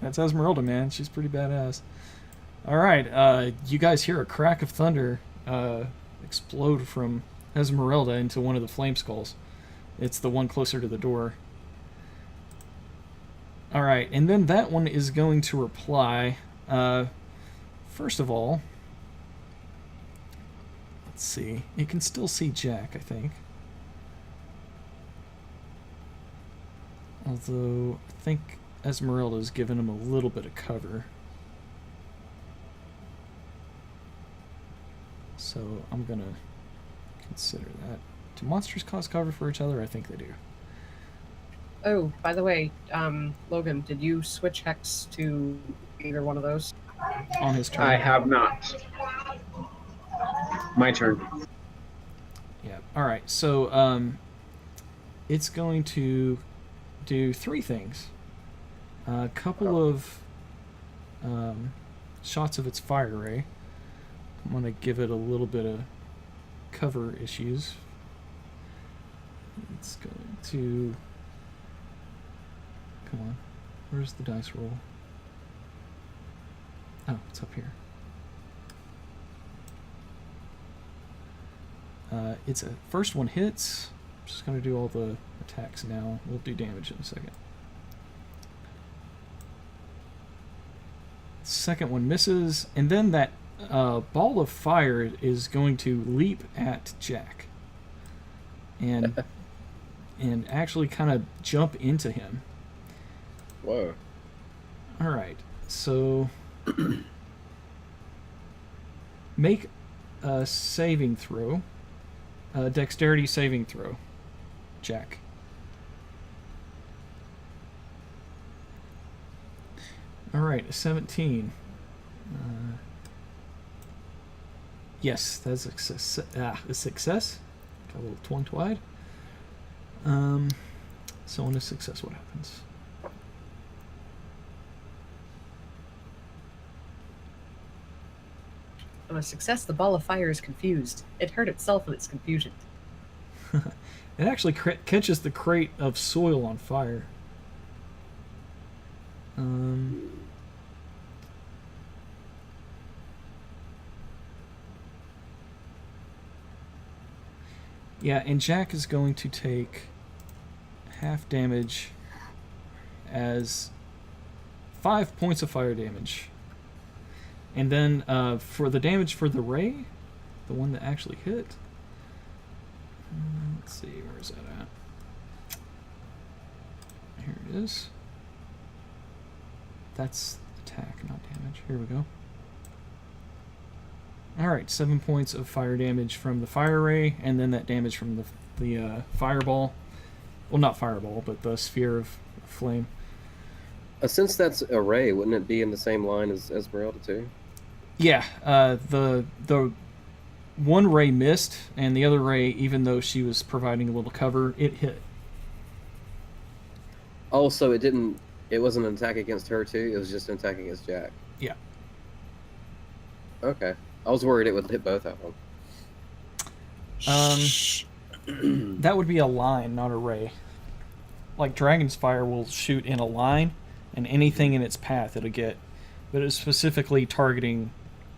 That's Esmeralda, man. She's pretty badass. All right, you guys hear a crack of thunder explode from Esmeralda into one of the flame skulls. It's the one closer to the door. All right, and then that one is going to reply. First of all, let's see. It can still see Jack, I think. Although, I think Esmeralda's given him a little bit of cover. So, I'm going to consider that. Do monsters cause cover for each other? I think they do. Oh, by the way, Logan, did you switch hex to either one of those? On his turn. I have not. My turn. All right, so it's going to do 3 things. A couple of shots of its fire ray. I'm going to give it a little bit of cover issues. It's going to... Come on. Where's the dice roll? Oh, it's up here. It's a first one hits. I'm just going to do all the attacks now. We'll do damage in a second. Second one misses, and then that ball of fire is going to leap at Jack and and actually kind of jump into him. Whoa. All right, so make a saving throw, a dexterity saving throw, Jack. All right, a 17. Yes, that's a success. Got a little tongue-tied. So on a success, what happens? On a success, the ball of fire is confused. It hurt itself in its confusion. It actually catches the crate of soil on fire. Yeah, and Jack is going to take half damage as 5 points of fire damage. And then for the damage for the ray, the one that actually hit, let's see, where is that at? Here it is. That's attack, not damage. Here we go. Alright, 7 points of fire damage from the fire ray, and then that damage from the fireball. Well, not fireball, but the sphere of flame. Since that's a ray, wouldn't it be in the same line as Esmeralda too? Yeah, the one ray missed, and the other ray, even though she was providing a little cover, it hit. Oh, so it wasn't an attack against her too, it was just an attack against Jack. Yeah. Okay. I was worried it would hit both of them. That would be a line, not a ray. Like Dragon's Fire will shoot in a line, and anything in its path it'll get. But it's specifically targeting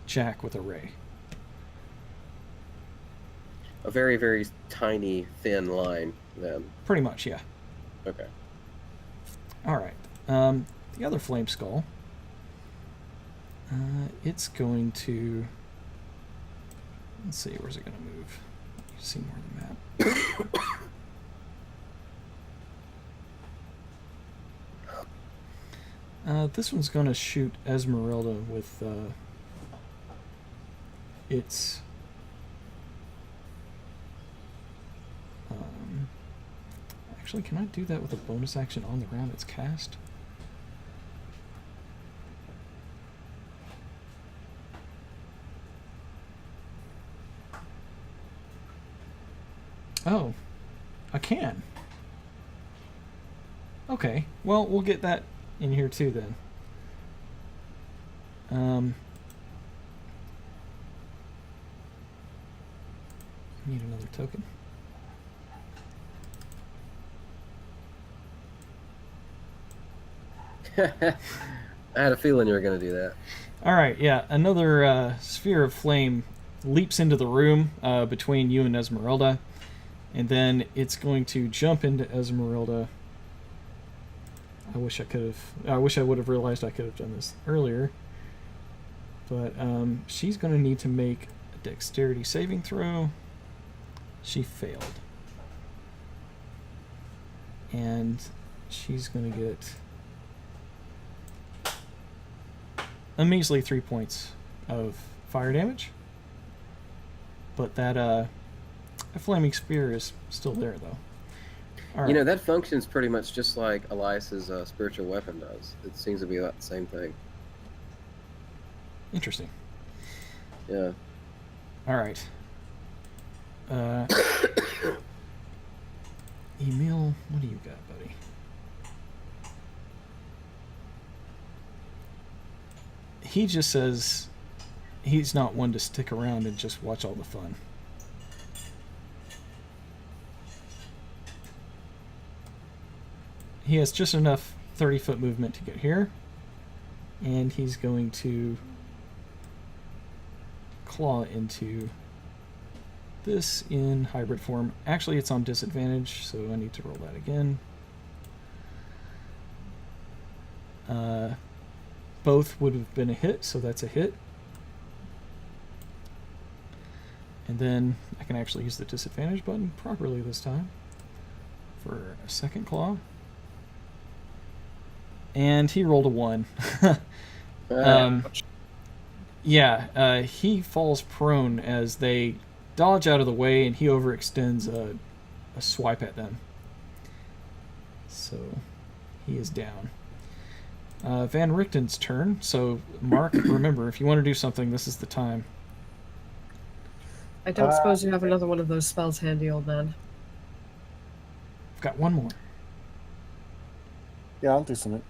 Jack with a ray. A very, very tiny, thin line, then. Pretty much, yeah. Okay. Alright. The other Flame Skull. It's going to... Let's see, where's it going to move? You see more of the map. This one's going to shoot Esmeralda with its... Actually, can I do that with a bonus action on the round it's cast? Oh, I can. Okay, well, we'll get that in here too then. Need another token. I had a feeling you were going to do that. Alright, yeah, another sphere of flame leaps into the room between you and Esmeralda, and then it's going to jump into Esmeralda. I wish I would have realized I could have done this earlier. But she's going to need to make a dexterity saving throw. She failed. And she's going to get a measly 3 points of fire damage. But that a flaming spear is still there, though. All right. You know, that functions pretty much just like Elias's spiritual weapon does. It seems to be about the same thing. Interesting. Yeah. All right. Emil, what do you got, buddy? He just says he's not one to stick around and just watch all the fun. He has just enough 30-foot movement to get here, and he's going to claw into this in hybrid form. Actually, it's on disadvantage, so I need to roll that again. Both would have been a hit, so that's a hit. And then I can actually use the disadvantage button properly this time for a second claw. And he rolled a 1. He falls prone as they dodge out of the way, and he overextends a swipe at them. So he is down. Van Richten's turn. So, Mark, remember, if you want to do something, this is the time. I don't suppose you have another one of those spells handy, old man. I've got one more. Yeah, I'll do something.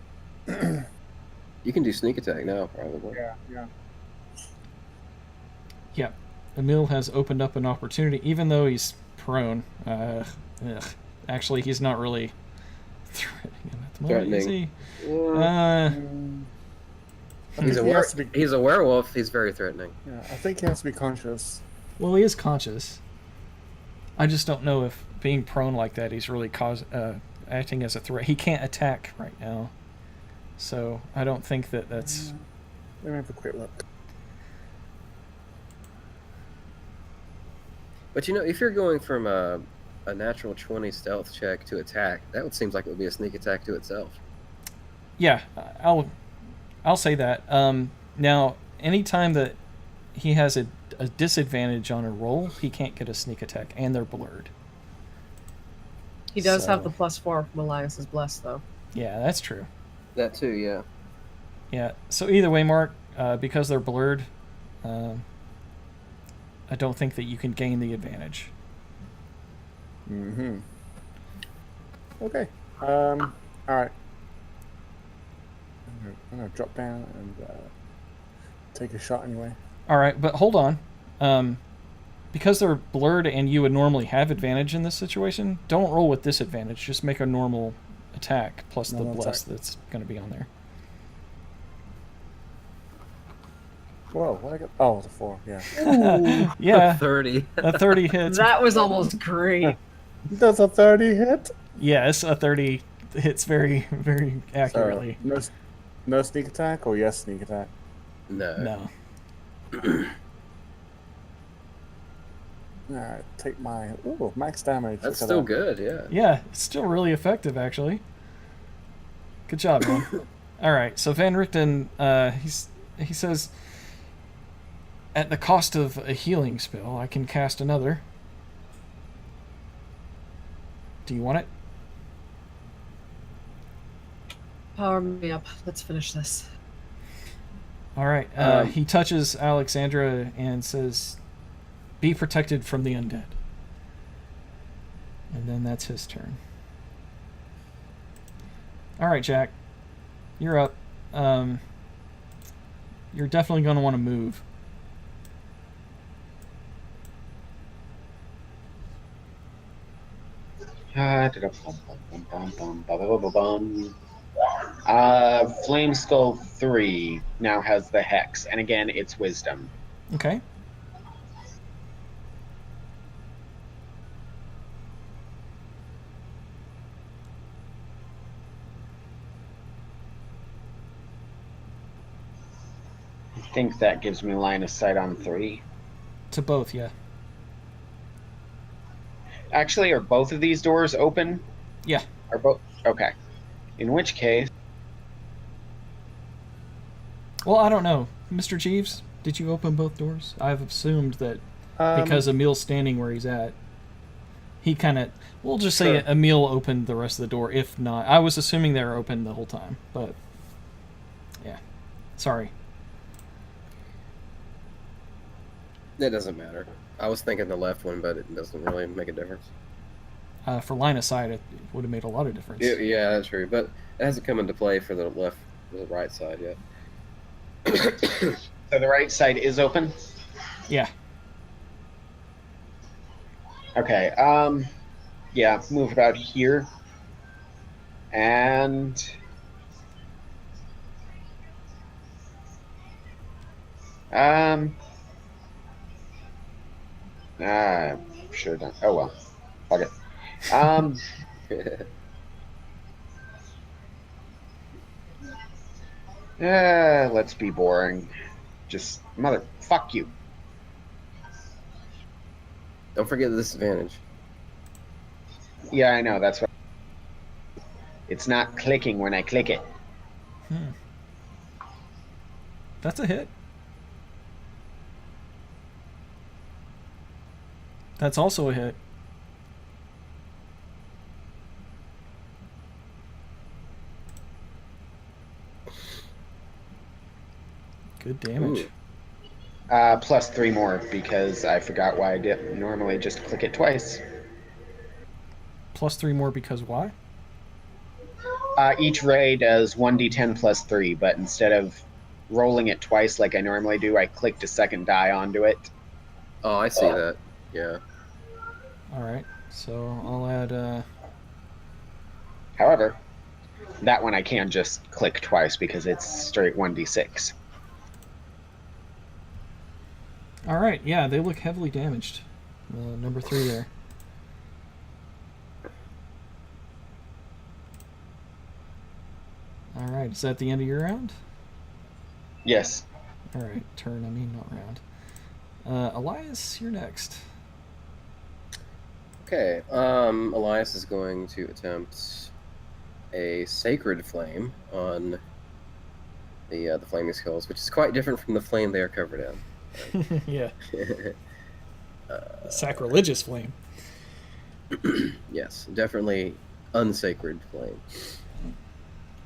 You can do sneak attack now, probably. Yeah. Yeah. Emil has opened up an opportunity, even though he's prone. Actually, he's not really threatening him at the moment, is he? He's a werewolf. He's very threatening. Yeah, I think he has to be conscious. Well, he is conscious. I just don't know if being prone like that, he's really acting as a threat. He can't attack right now. So I don't think that's... Let me have a quick look. But if you're going from a natural 20 stealth check to attack, that seems like it would be a sneak attack to itself. Yeah, I'll say that. Now, anytime that he has a disadvantage on a roll, he can't get a sneak attack, and they're blurred. He does have the +4 from Elias's Bless, though. Yeah, that's true. That too, yeah. Yeah, so either way, Mark, because they're blurred, I don't think that you can gain the advantage. Mm-hmm. Okay. All right. I'm gonna drop down and take a shot anyway. All right, but hold on. Because they're blurred and you would normally have advantage in this situation, don't roll with disadvantage. Just make a normal attack plus the bless that's going to be on there. Whoa, what I got? Oh, it's a 4, yeah. Yeah. 30. A 30 hits. That was almost great. Does a 30 hit? Yes, a 30 hits very, very accurately. So, no sneak attack, or yes sneak attack? No. Alright, take my max damage. That's still good, yeah. Yeah, it's still really effective, actually. Good job, man. All right, so Van Richten, he says, at the cost of a healing spell, I can cast another. Do you want it? Power me up. Let's finish this. All right. He touches Alexandra and says, be protected from the undead. And then that's his turn. All right, Jack. You're up. You're definitely going to want to move. Flame Skull 3 now has the Hex, and again, it's Wisdom. Okay. I think that gives me line of sight on 3. To both, yeah. Actually, are both of these doors open? Yeah. Are both? Okay. In which case... Well, I don't know. Mr. Jeeves, did you open both doors? I've assumed that because Emil's standing where he's at, he kind of... We'll just say Emil opened the rest of the door. If not, I was assuming they were open the whole time. But, yeah. Sorry. It doesn't matter. I was thinking the left one, but it doesn't really make a difference. For line of sight, it would have made a lot of difference. Yeah, that's true. But it hasn't come into play for the right side yet. So the right side is open? Yeah. Okay, yeah, move about here. And... Sure done. Oh well. Fuck it. Let's be boring. Just fuck you. Don't forget the disadvantage. Yeah, I know. That's what. It's not clicking when I click it. That's a hit. That's also a hit. Good damage. Ooh. Plus 3 more because I forgot why I did normally just click it twice. Plus 3 more because why? Each ray does 1d10 plus 3, but instead of rolling it twice like I normally do, I clicked a second die onto it. Oh, I see that. Yeah. Alright, so I'll add... However, that one I can just click twice because it's straight 1d6. Alright, yeah, they look heavily damaged. Number 3 there. Alright, is that the end of your round? Yes. Alright, turn, I mean, not round. Elias, you're next. Okay. Elias is going to attempt a Sacred Flame on the Flaming Skulls, which is quite different from the flame they are covered in. Yeah. Sacrilegious flame. Yes, definitely unsacred flame.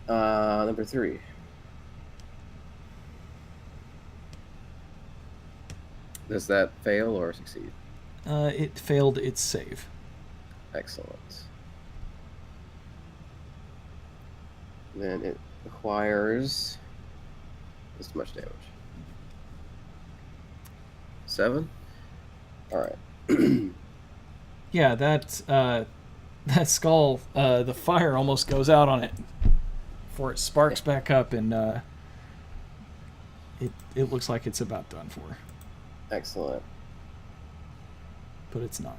Number 3. Does that fail or succeed? It failed its save. Excellent. Then it requires this much damage. 7? Alright. Yeah, that skull, the fire almost goes out on it before it sparks back up, and it looks like it's about done for. Excellent. But it's not.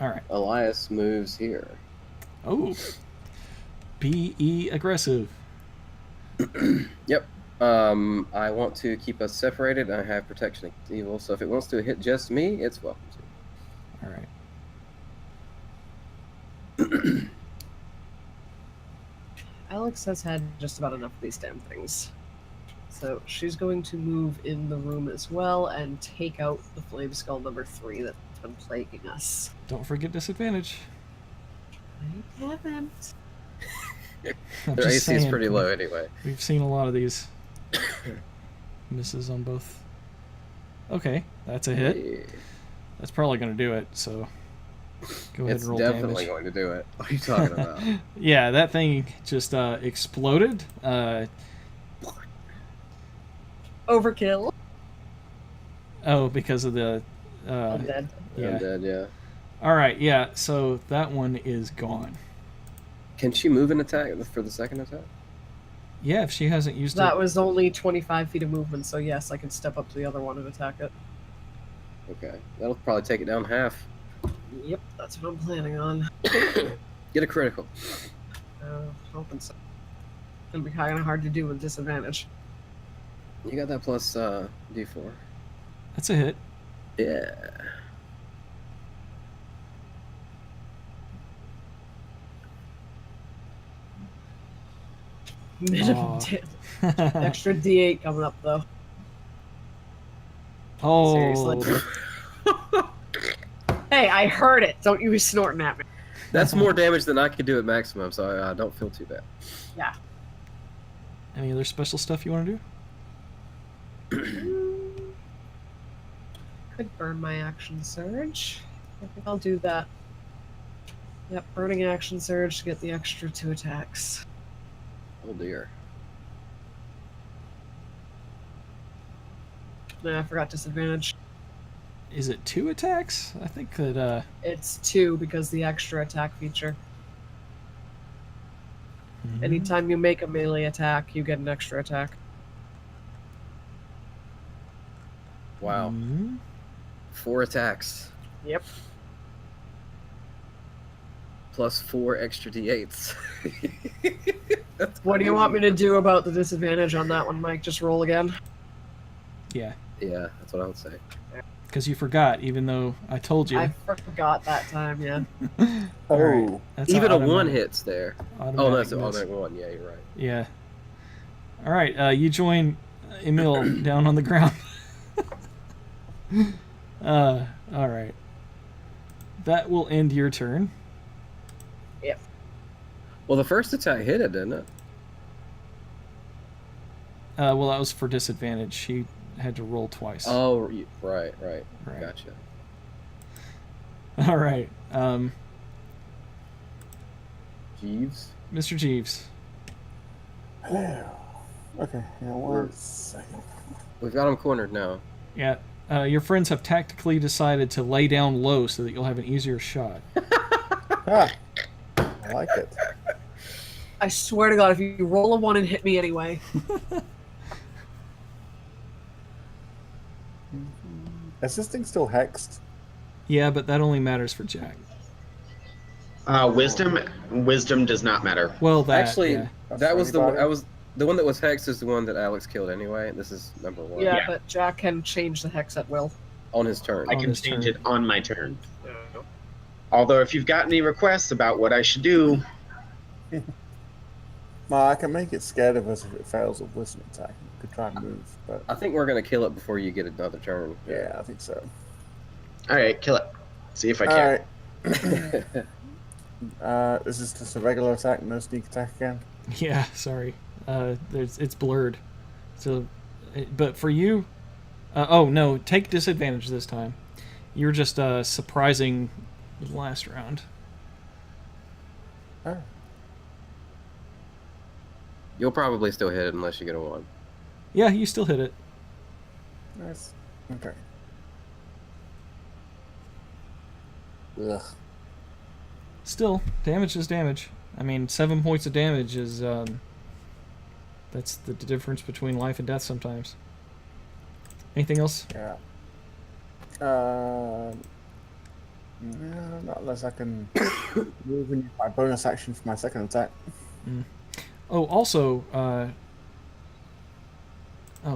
Alright. Elias moves here. Oh. Be aggressive. Yep. I want to keep us separated. I have protection against evil, so if it wants to hit just me, it's welcome to. Alright. Alex has had just about enough of these damn things. So she's going to move in the room as well and take out the Flame Skull number 3 that's been plaguing us. Don't forget disadvantage. I haven't. I'm Their just AC is saying, pretty low anyway. We've seen a lot of these misses on both. Okay, that's a hit. Yeah. That's probably going to do it, so go ahead It's and roll definitely damage. going to do it. What are you talking about? Yeah, that thing just exploded. Overkill. Oh, because of the... Undead. yeah. Undead, yeah. Alright, yeah, so that one is gone. Can she move an attack for the second attack? Yeah, if she hasn't used That it... was only 25 feet of movement, so yes, I can step up to the other one and attack it. Okay. That'll probably take it down half. Yep, that's what I'm planning on. Get a critical. Hoping so. Gonna be kind of hard to do with disadvantage. You got that plus D4. That's a hit. Yeah. Minimum extra D8 coming up though. Oh. Seriously. Hey, I heard it. Don't you be snorting at me. That's more damage than I could do at maximum, so I don't feel too bad. Yeah. Any other special stuff you want to do? could burn my action surge. I think I'll do that. Yep, burning action surge to get the extra 2 attacks. Oh dear. Nah, I forgot disadvantage. Is it 2 attacks? I think that It's 2 because the extra attack feature. Anytime you make a melee attack, you get an extra attack. Wow. Mhm. 4 attacks. Yep. Plus 4 extra d8s. What do you want me to do about the disadvantage on that one, Mike? Just roll again? Yeah, Yeah, that's what I would say. because you forgot, even though I told you. I forgot that time, yeah. Oh, Alright, that's Even a 1 automatic- hits there. Oh, no, automatic that's an miss. automatic 1. Yeah, you're right. Yeah. All right, you join Emil down on the ground. All right. That will end your turn. Yep. Well, the first attack hit it, didn't it? Well, that was for disadvantage. He had to roll twice. Oh, right. Right. Gotcha. All right. Jeeves? Mr. Jeeves. hello. Okay, yeah, 1 second. We've got him cornered now. Yeah. Your friends have tactically decided to lay down low so that you'll have an easier shot. Ah, I like it. I swear to God, if you roll a 1 and hit me anyway. Is this thing still hexed? Yeah, but that only matters for Jack. Wisdom does not matter. Well, that Actually, yeah. that was the one. Anybody? The one that was hexed is the one that Alex killed anyway. This is number 1. Yeah, Yeah. but Jack can change the hex at will. On his turn. I On can his change turn. it on my turn. Although, if you've got any requests about what I should do, No, I can make it scared of us if it fails a wisdom attack. We could try and move, but I think we're gonna kill it before you get another turn. yeah, I think so. all right, kill it. See if I can. Alright. Is this just a regular attack, no sneak attack again? Yeah, sorry. It's blurred. So, but for you, oh no, take disadvantage this time. You're just surprising the last round. Oh. You'll probably still hit it unless you get a 1. Yeah, you still hit it. Nice. Okay. Ugh. Still, damage is damage. I mean, 7 points of damage is that's the difference between life and death sometimes. Anything else? Yeah. No, not unless I can move and use my bonus action for my second attack. Oh, also, oh,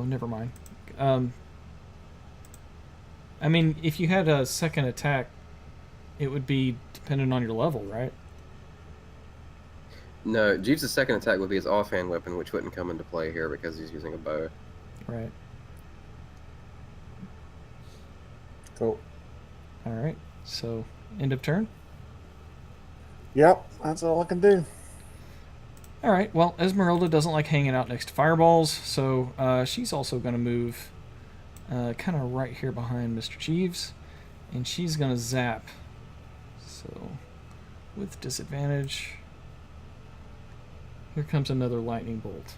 never mind. I mean, if you had a second attack, it would be dependent on your level, right? No, Jeeves' second attack would be his offhand weapon, which wouldn't come into play here because he's using a bow. Right. Cool. All right. So, end of turn. Yep, that's all I can do. All right. Well, Esmeralda doesn't like hanging out next to fireballs, so she's also going to move kind of right here behind Mr. Jeeves, and she's going to zap. So, with disadvantage, here comes another lightning bolt.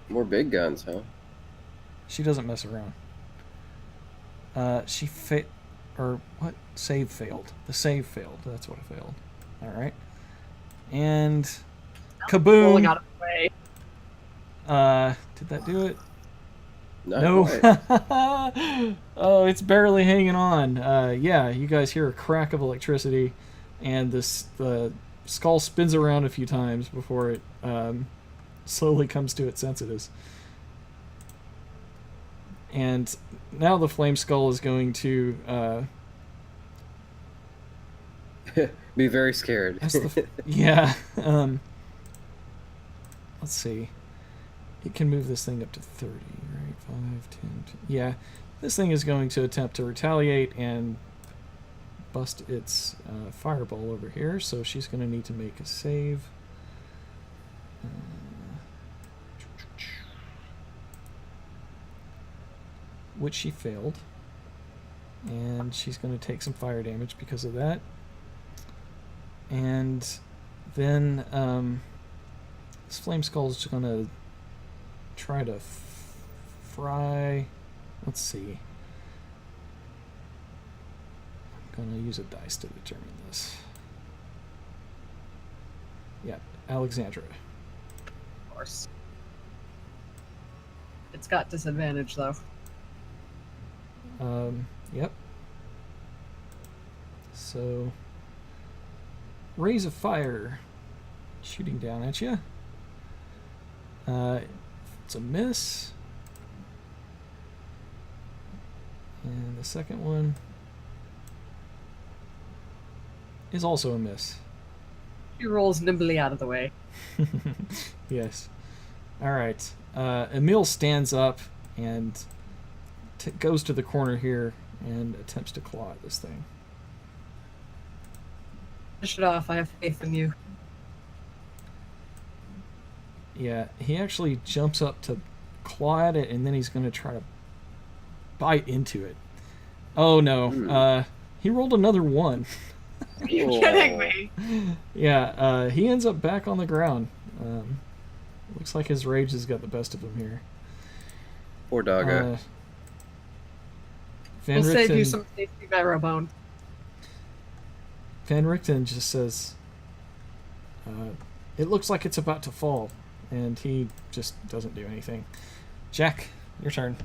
More big guns, huh? She doesn't mess around. She or what? Save failed. The save failed. That's what it failed. All right. And Rolling kaboom! out of the way. Did that do it? Not No. quite. Oh, it's barely hanging on. Yeah, you guys hear a crack of electricity, and the skull spins around a few times before it slowly comes to its senses. And now the flame skull is going to Be very scared. yeah. Let's see. It can move this thing up to 30, right? 5, 10. Yeah. This thing is going to attempt to retaliate and bust its fireball over here, so she's going to need to make a save. which she failed. And she's going to take some fire damage because of that. And then this Flame Skull is going to try to fry. Let's see. I'm going to use a dice to determine this. Yeah, Alexandra. Of course. It's got disadvantage, though. Yep. So, rays of fire shooting down at you. It's a miss. And the second one is also a miss. She rolls nimbly out of the way. Yes. All right. Emil stands up and goes to the corner here and attempts to claw at this thing. Finish it off. I have faith in you. Yeah, he actually jumps up to claw at it, and then he's going to try to bite into it. Oh no, he rolled another 1. Are you kidding me? Yeah, he ends up back on the ground. Looks like his rage has got the best of him here. Poor doggo. Van We'll save you Richten, some safety marrow bone. Van Richten just says, it looks like it's about to fall, and he just doesn't do anything. Jack, your turn.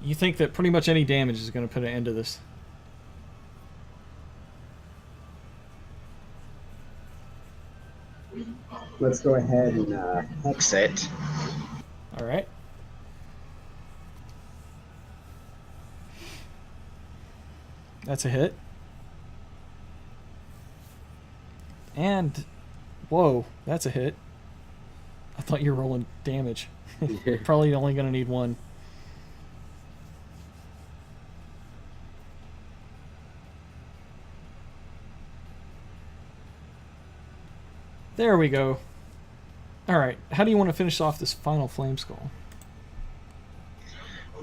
You think that pretty much any damage is going to put an end to this. Let's go ahead and hex it. All right. That's a hit. And, whoa, that's a hit. I thought you were rolling damage. Probably only going to need 1. There we go. Alright, how do you want to finish off this final Flame Skull?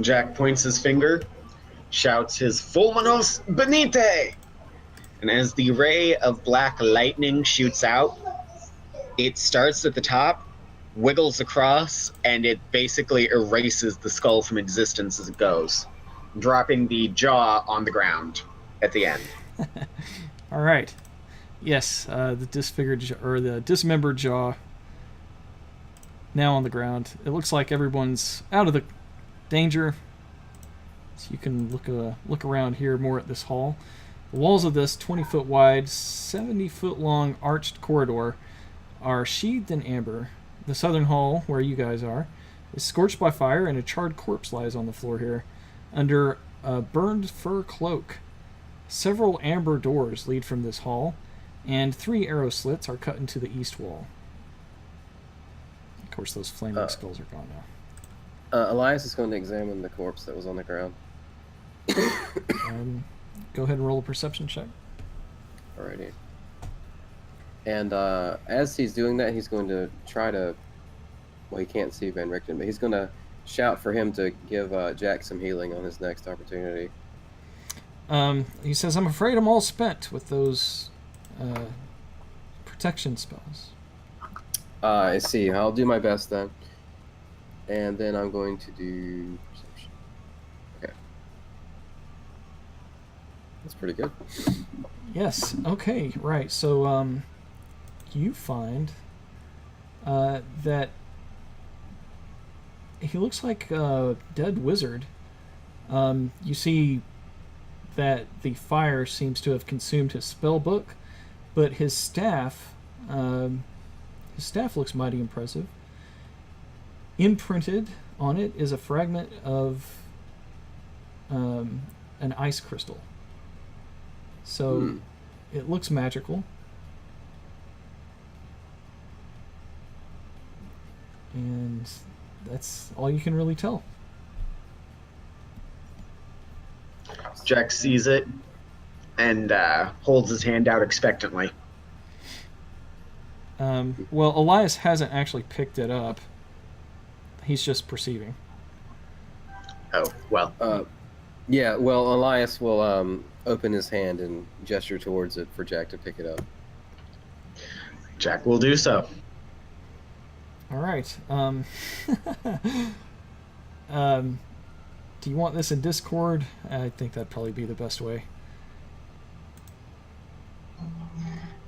Jack points his finger, shouts his Fulminos Benite! And as the ray of black lightning shoots out, it starts at the top, wiggles across, and it basically erases the skull from existence as it goes, dropping the jaw on the ground at the end. Alright. Yes, the disfigured or the dismembered jaw now on the ground. It looks like everyone's out of the danger. So you can look around here more at this hall. The walls of this 20-foot wide, 70-foot long arched corridor are sheathed in amber. The southern hall, where you guys are, is scorched by fire, and a charred corpse lies on the floor here under a burned fur cloak. Several amber doors lead from this hall, and 3 arrow slits are cut into the east wall. Of course, those flaming skulls are gone now. Elias is going to examine the corpse that was on the ground. Go ahead and roll a perception check. Alrighty. And as he's doing that, he's going to try to... Well, he can't see Van Richten, but he's going to shout for him to give Jack some healing on his next opportunity. He says, I'm afraid I'm all spent with those protection spells. I see. I'll do my best then. And then I'm going to do perception. Okay. That's pretty good. Yes. Okay. Right. So, you find that he looks like a dead wizard. You see that the fire seems to have consumed his spell book, but his staff looks mighty impressive. Imprinted on it is a fragment of an ice crystal. So it looks magical. And that's all you can really tell. Jack sees it and holds his hand out expectantly. Well, Elias hasn't actually picked it up. He's just perceiving. Oh, well. Yeah, well, Elias will open his hand and gesture towards it for Jack to pick it up. Jack will do so. All right. Do you want this in Discord? I think that'd probably be the best way.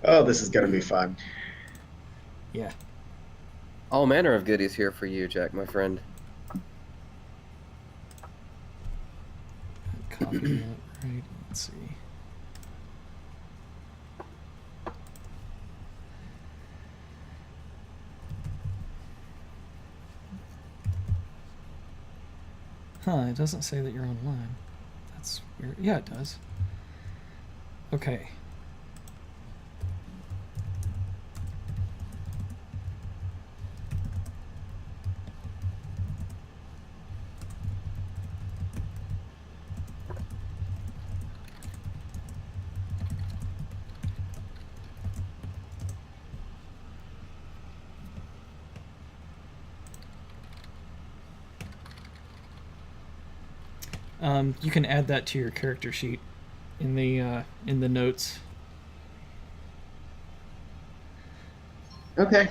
Oh, this is going to be fun. Yeah. All manner of goodies here for you, Jack, my friend. Copy that, right? Let's see. Huh, it doesn't say that you're online. That's weird. Yeah, it does. Okay. You can add that to your character sheet in the notes. Okay.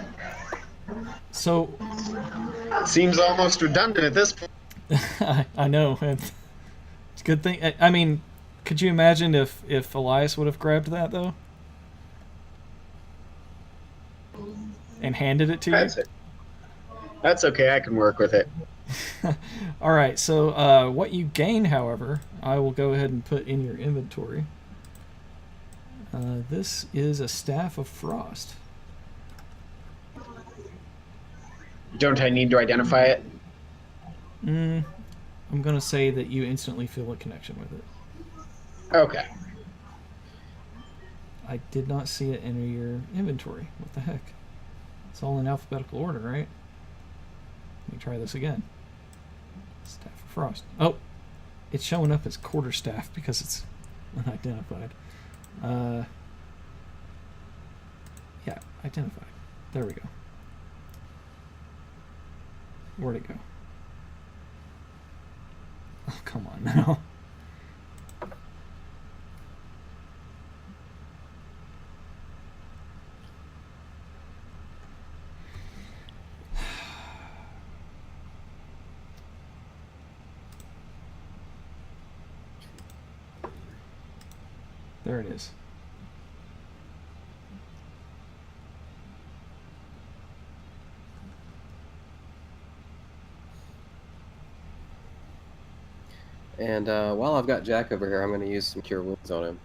So Seems almost redundant at this point. I know. It's a good thing. I mean, could you imagine if Elias would have grabbed that though and handed it to you? That's it. That's okay. I can work with it. All right. So what you gain, however, I will go ahead and put in your inventory. This is a Staff of Frost. Don't I need to identify it? I'm gonna say that you instantly feel a connection with it. Okay. I did not see it enter your inventory. What the heck? It's all in alphabetical order, right? Let me try this again. Staff of Frost. Oh, it's showing up as quarterstaff because it's unidentified. Yeah, identified. There we go. Where'd it go? Oh, come on now. There it is. And while I've got Jack over here, I'm going to use some Cure Wounds on him.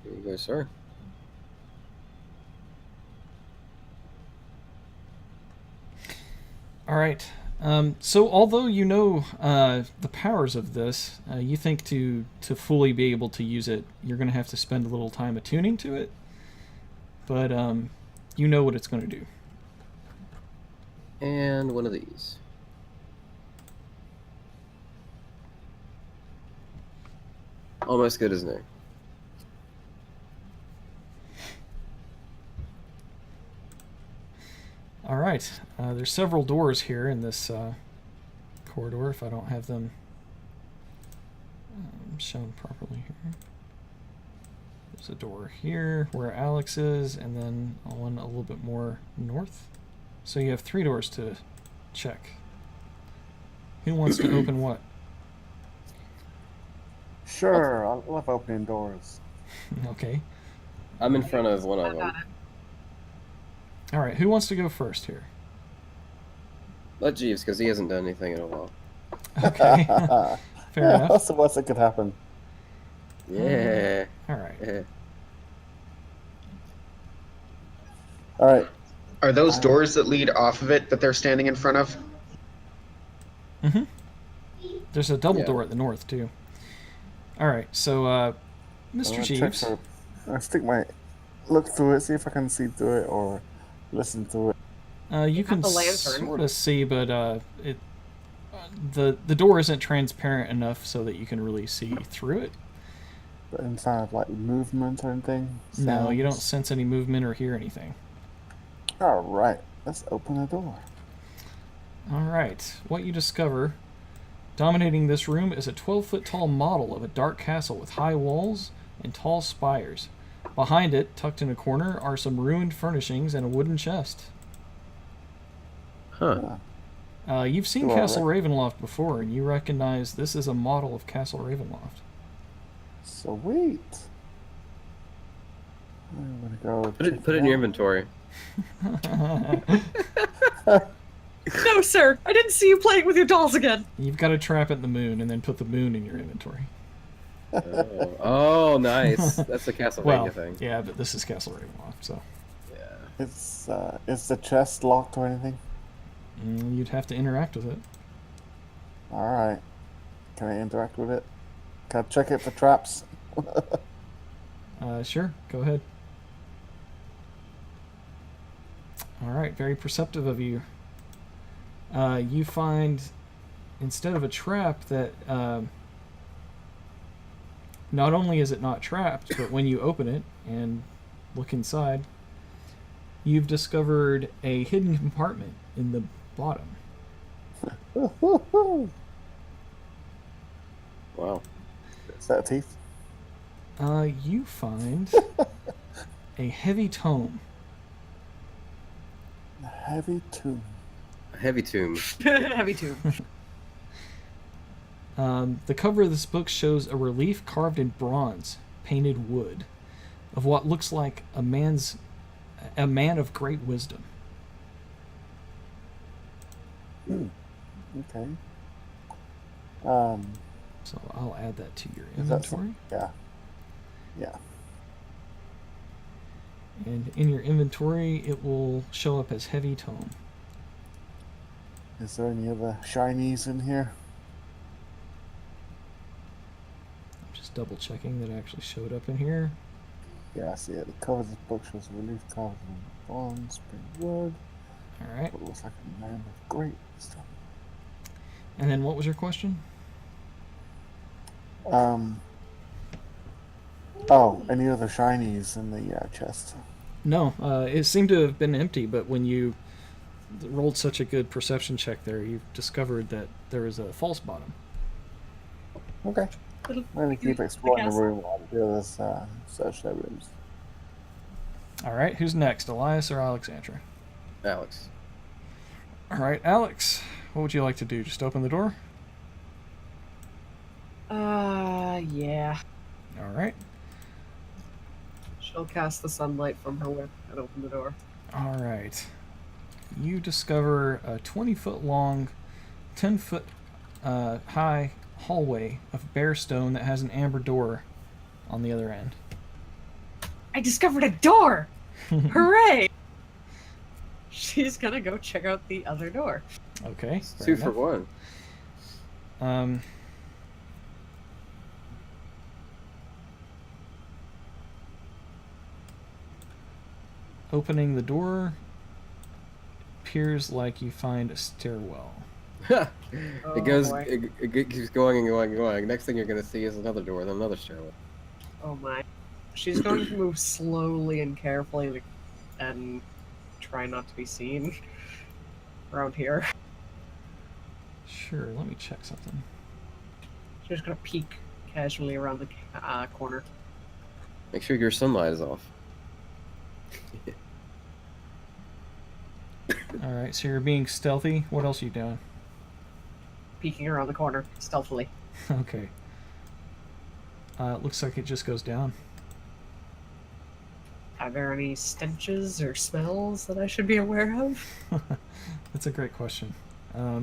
Here you go, sir. All right. So although you know the powers of this, you think to fully be able to use it, you're going to have to spend a little time attuning to it. But you know what it's going to do. And one of these. Almost good as new. All right. There's several doors here in this corridor, if I don't have them shown properly here. There's a door here where Alex is, and then one a little bit more north. So you have 3 doors to check. Who wants to open what? Sure, I love opening doors. Okay. I'm in front of one of them. All right. Who wants to go first here? Let Jeeves, because he hasn't done anything in a while. Okay. Fair enough. That's the worst that could happen. Yeah. All right. Yeah. All right. Are those doors that lead off of it that they're standing in front of? Mm-hmm. There's a double Yeah. door at the north too. All right. So, Mr. Jeeves. I look through it, see if I can see through it or listen to it. You can the lantern. sort of see, but the door isn't transparent enough so that you can really see through it. But inside of like movement or anything? No, you don't Sounds? sense any movement or hear anything. Alright, let's open the door. All right, what you discover, dominating this room is a 12-foot tall model of a dark castle with high walls and tall spires. Behind it, tucked in a corner, are some ruined furnishings and a wooden chest. Huh. You've seen Well, Castle Ravenloft before, and you recognize this is a model of Castle Ravenloft. Sweet. I'm gonna go. Put it in your inventory. No, sir. I didn't see you playing with your dolls again. You've got to trap it in the moon, and then put the moon in your inventory. Oh, nice. That's the Castlevania Well, thing. yeah, but this is Castle Ravenloft, so Yeah. Is the chest locked or anything? you'd have to interact with it. Alright. Can I interact with it? Can I check it for traps? Sure, go ahead. All right, very perceptive of you. You find, instead of a trap, that not only is it not trapped, but when you open it and look inside, you've discovered a hidden compartment in the bottom. Wow. Is that teeth? You find a heavy tome. A heavy tomb. A heavy tomb. Heavy too. The cover of this book shows a relief carved in bronze, painted wood, of what looks like a man of great wisdom. Okay. So I'll add that to your Is that inventory. yeah. Yeah. And in your inventory, it will show up as heavy tome. Is there any other shinies in here? I'm just double checking that it actually showed up in here. Yeah, I see it. The cover of this book shows a relief carved in bronze, painted wood. All right. What looks like a man with great wisdom. And then what was your question? Oh, any other shinies in the chest? No, it seemed to have been empty, but when you rolled such a good perception check there, you discovered that there is a false bottom. Okay. I'm gonna keep exploring the room while the others search their rooms. All right, who's next, Elias or Alexandra? Alex. All right, Alex, what would you like to do? Just open the door? Yeah. All right. She'll cast the sunlight from her whip and open the door. All right. You discover a 20-foot long, 10-foot high hallway of bare stone that has an amber door on the other end. I discovered a door! Hooray! She's gonna go check out the other door. Okay. It's fair 2 for enough. 1. Opening the door appears like you find a stairwell. It goes. boy. It keeps going and going and going. Next thing you're gonna see is another door, then another stairwell. Oh my. She's going to move slowly and carefully and try not to be seen around here. Sure, let me check something. She's just gonna peek casually around the corner. Make sure your sunlight is off. Alright, so you're being stealthy. What else are you doing? Peeking around the corner, stealthily. Okay. It looks like it just goes down. Are there any stenches or smells that I should be aware of? That's a great question. Are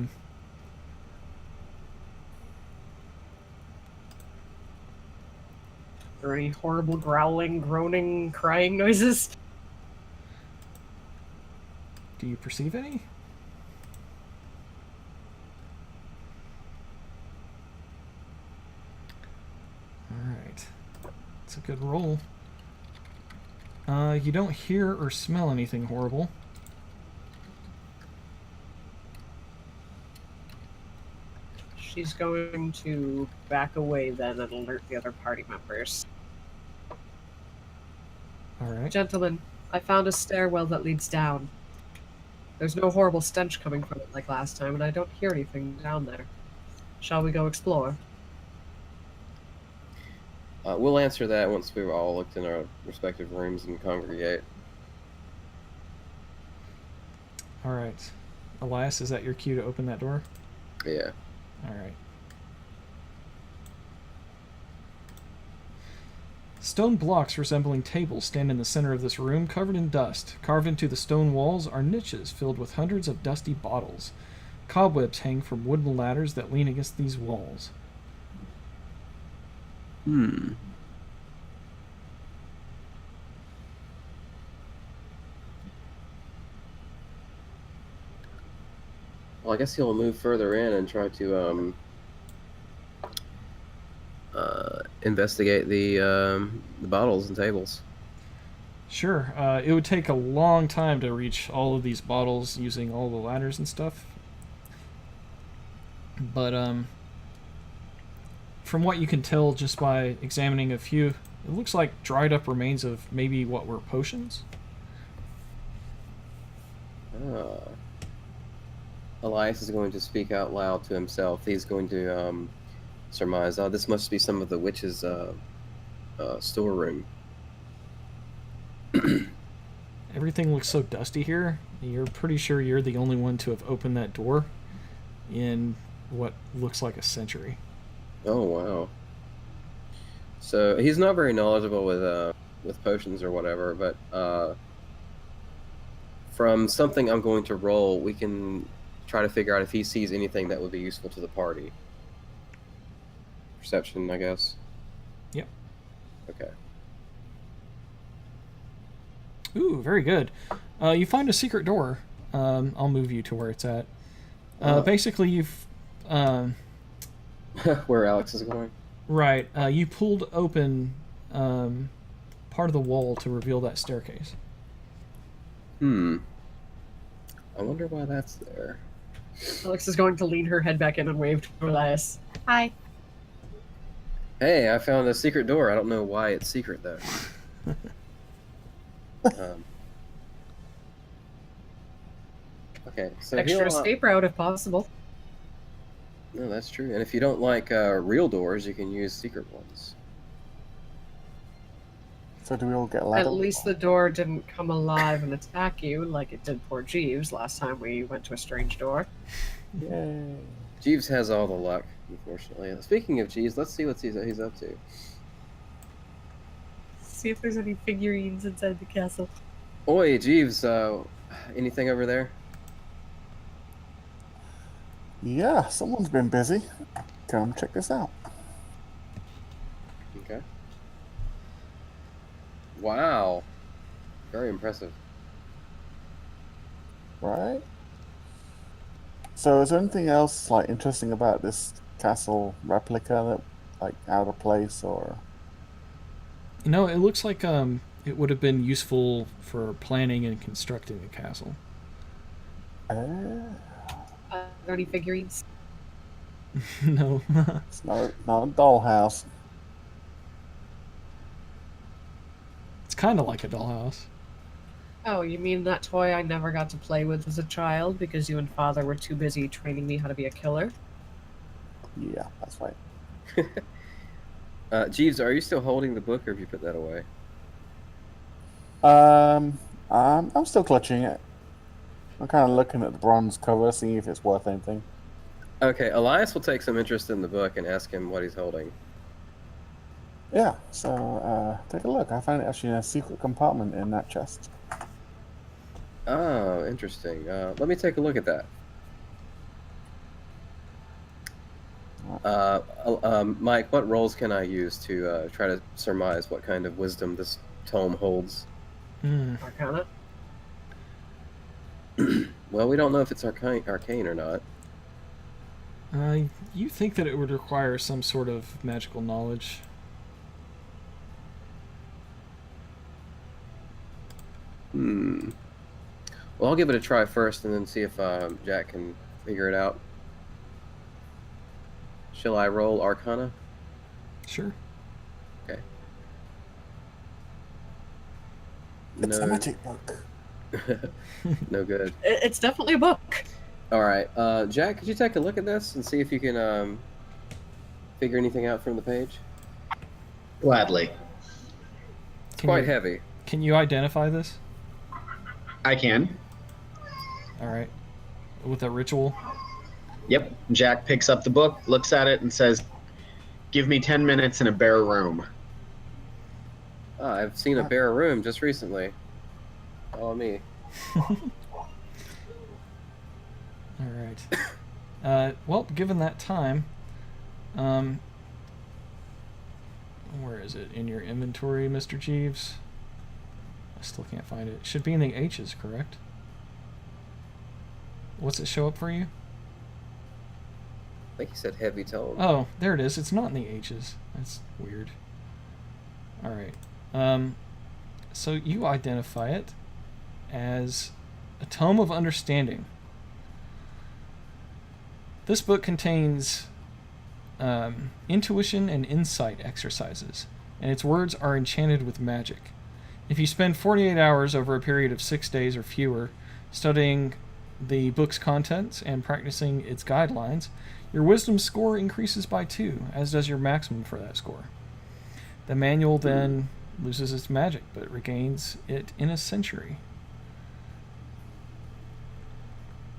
there any horrible growling, groaning, crying noises? Do you perceive any? Alright. It's a good roll. You don't hear or smell anything horrible. She's going to back away then and alert the other party members. All right. Gentlemen, I found a stairwell that leads down. There's no horrible stench coming from it like last time, and I don't hear anything down there. Shall we go explore? We'll answer that once we've all looked in our respective rooms and congregate. All right. Elias, is that your cue to open that door? Yeah. All right. Stone blocks resembling tables stand in the center of this room, covered in dust. Carved into the stone walls are niches filled with hundreds of dusty bottles. Cobwebs hang from wooden ladders that lean against these walls. Hmm. Well, I guess he'll move further in and try to investigate the bottles and tables. Sure. It would take a long time to reach all of these bottles using all the ladders and stuff. But from what you can tell just by examining a few, it looks like dried up remains of maybe what were potions. Elias is going to speak out loud to himself. He's going to surmise, this must be some of the witch's storeroom. Everything looks so dusty here. You're pretty sure you're the only one to have opened that door in what looks like a century. Oh, wow. So he's not very knowledgeable with potions or whatever, but from something I'm going to roll, we can try to figure out if he sees anything that would be useful to the party. Perception, I guess. Yep. Okay. Ooh, very good. You find a secret door. I'll move you to where it's at. Basically, you've... Where Alex is going? Right. You pulled open part of the wall to reveal that staircase. I wonder why that's there. Alex is going to lean her head back in and wave to Elias. Hi. Hey, I found a secret door. I don't know why it's secret, though. Okay, so Extra escape route if possible. No, that's true. And if you don't like real doors, you can use secret ones. So do we all get a ladder? At least the door didn't come alive and attack you like it did poor Jeeves last time we went to a strange door. Yay. Jeeves has all the luck, unfortunately. Speaking of Jeeves, let's see what he's up to. See if there's any figurines inside the castle. Oi, Jeeves, anything over there? Yeah, someone's been busy. Come check this out. Okay. Wow. Very impressive. Right? So is there anything else like interesting about this castle replica that like out of place or You know, it looks like it would have been useful for planning and constructing a castle. Are there any figurines? No. it's not a dollhouse. It's kind of like a dollhouse. Oh, you mean that toy I never got to play with as a child because you and father were too busy training me how to be a killer? Yeah, that's right. Jeeves, are you still holding the book, or have you put that away? I'm still clutching it. I'm kind of looking at the bronze cover, seeing if it's worth anything. Okay, Elias will take some interest in the book and ask him what he's holding. Yeah, so take a look. I found it actually in a secret compartment in that chest. Oh, interesting. Let me take a look at that. Mike, what roles can I use to try to surmise what kind of wisdom this tome holds? Arcana? Well, we don't know if it's arcane or not. You think that it would require some sort of magical knowledge. Well, I'll give it a try first and then see if Jack can figure it out. Shall I roll Arcana? Sure. Okay. It's a No. magic book. No good. It's definitely a book. All right, Jack, could you take a look at this and see if you can figure anything out from the page? Gladly. It's Can quite you- heavy. Can you identify this? I can. All right. With a ritual? Yep. Jack picks up the book, looks at it, and says, "Give me 10 minutes in a bare room." Ah, I've seen a bare room just recently. Follow me. All right. Well, given that time, where is it in your inventory, Mr. Jeeves? I still can't find it. It should be in the H's, correct? What's it show up for you? I think he said heavy tone. Oh, there it is. It's not in the H's. That's weird. All right. So you identify it as a tome of understanding. This book contains intuition and insight exercises, and its words are enchanted with magic. If you spend 48 hours over a period of 6 days or fewer studying the book's contents and practicing its guidelines, your wisdom score increases by 2, as does your maximum for that score. The manual then loses its magic, but regains it in a century.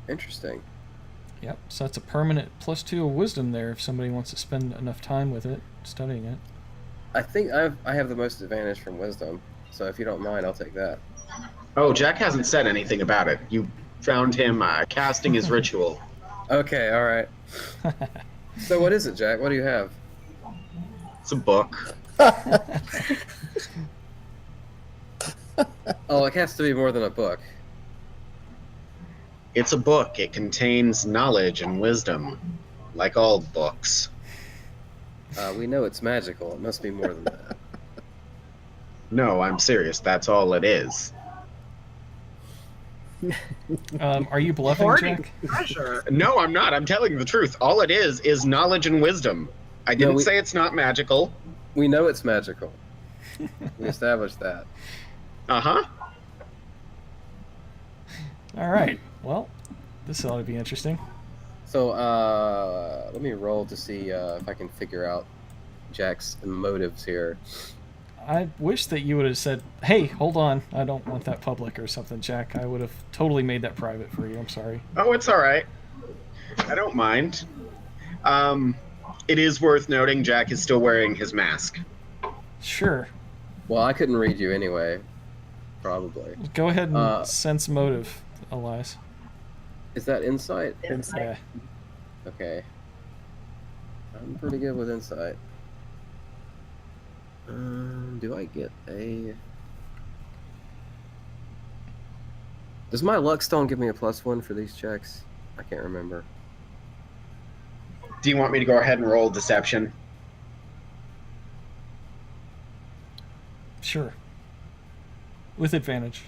Interesting. Yep, so that's a permanent +2 of wisdom there if somebody wants to spend enough time with it, studying it. I think I have the most advantage from wisdom, so if you don't mind, I'll take that. Oh, Jack hasn't said anything about it. You found him casting his ritual. Okay, all right. So what is it, Jack? What do you have? It's a book. Oh, it has to be more than a book. It's a book. It contains knowledge and wisdom, like all books. We know it's magical. It must be more than that. No, I'm serious. That's all it is. Are you bluffing, Hoarding Jack? treasure. No, I'm not. I'm telling the truth. All it is knowledge and wisdom. I didn't we- say it's not magical. We know it's magical. We established that. Uh-huh. All right. Well, this ought to be interesting. So, let me roll to see if I can figure out Jack's motives here. I wish that you would have said, "Hey, hold on, I don't want that public" or something, Jack. I would have totally made that private for you. I'm sorry. Oh, it's all right. I don't mind. It is worth noting Jack is still wearing his mask. Sure. Well, I couldn't read you anyway. Probably. Go ahead and sense motive, Elias. Is that insight? Yeah. Okay. I'm pretty good with insight. Do I get a... Does my luck stone give me a +1 for these checks? I can't remember. Do you want me to go ahead and roll deception? Sure. With advantage.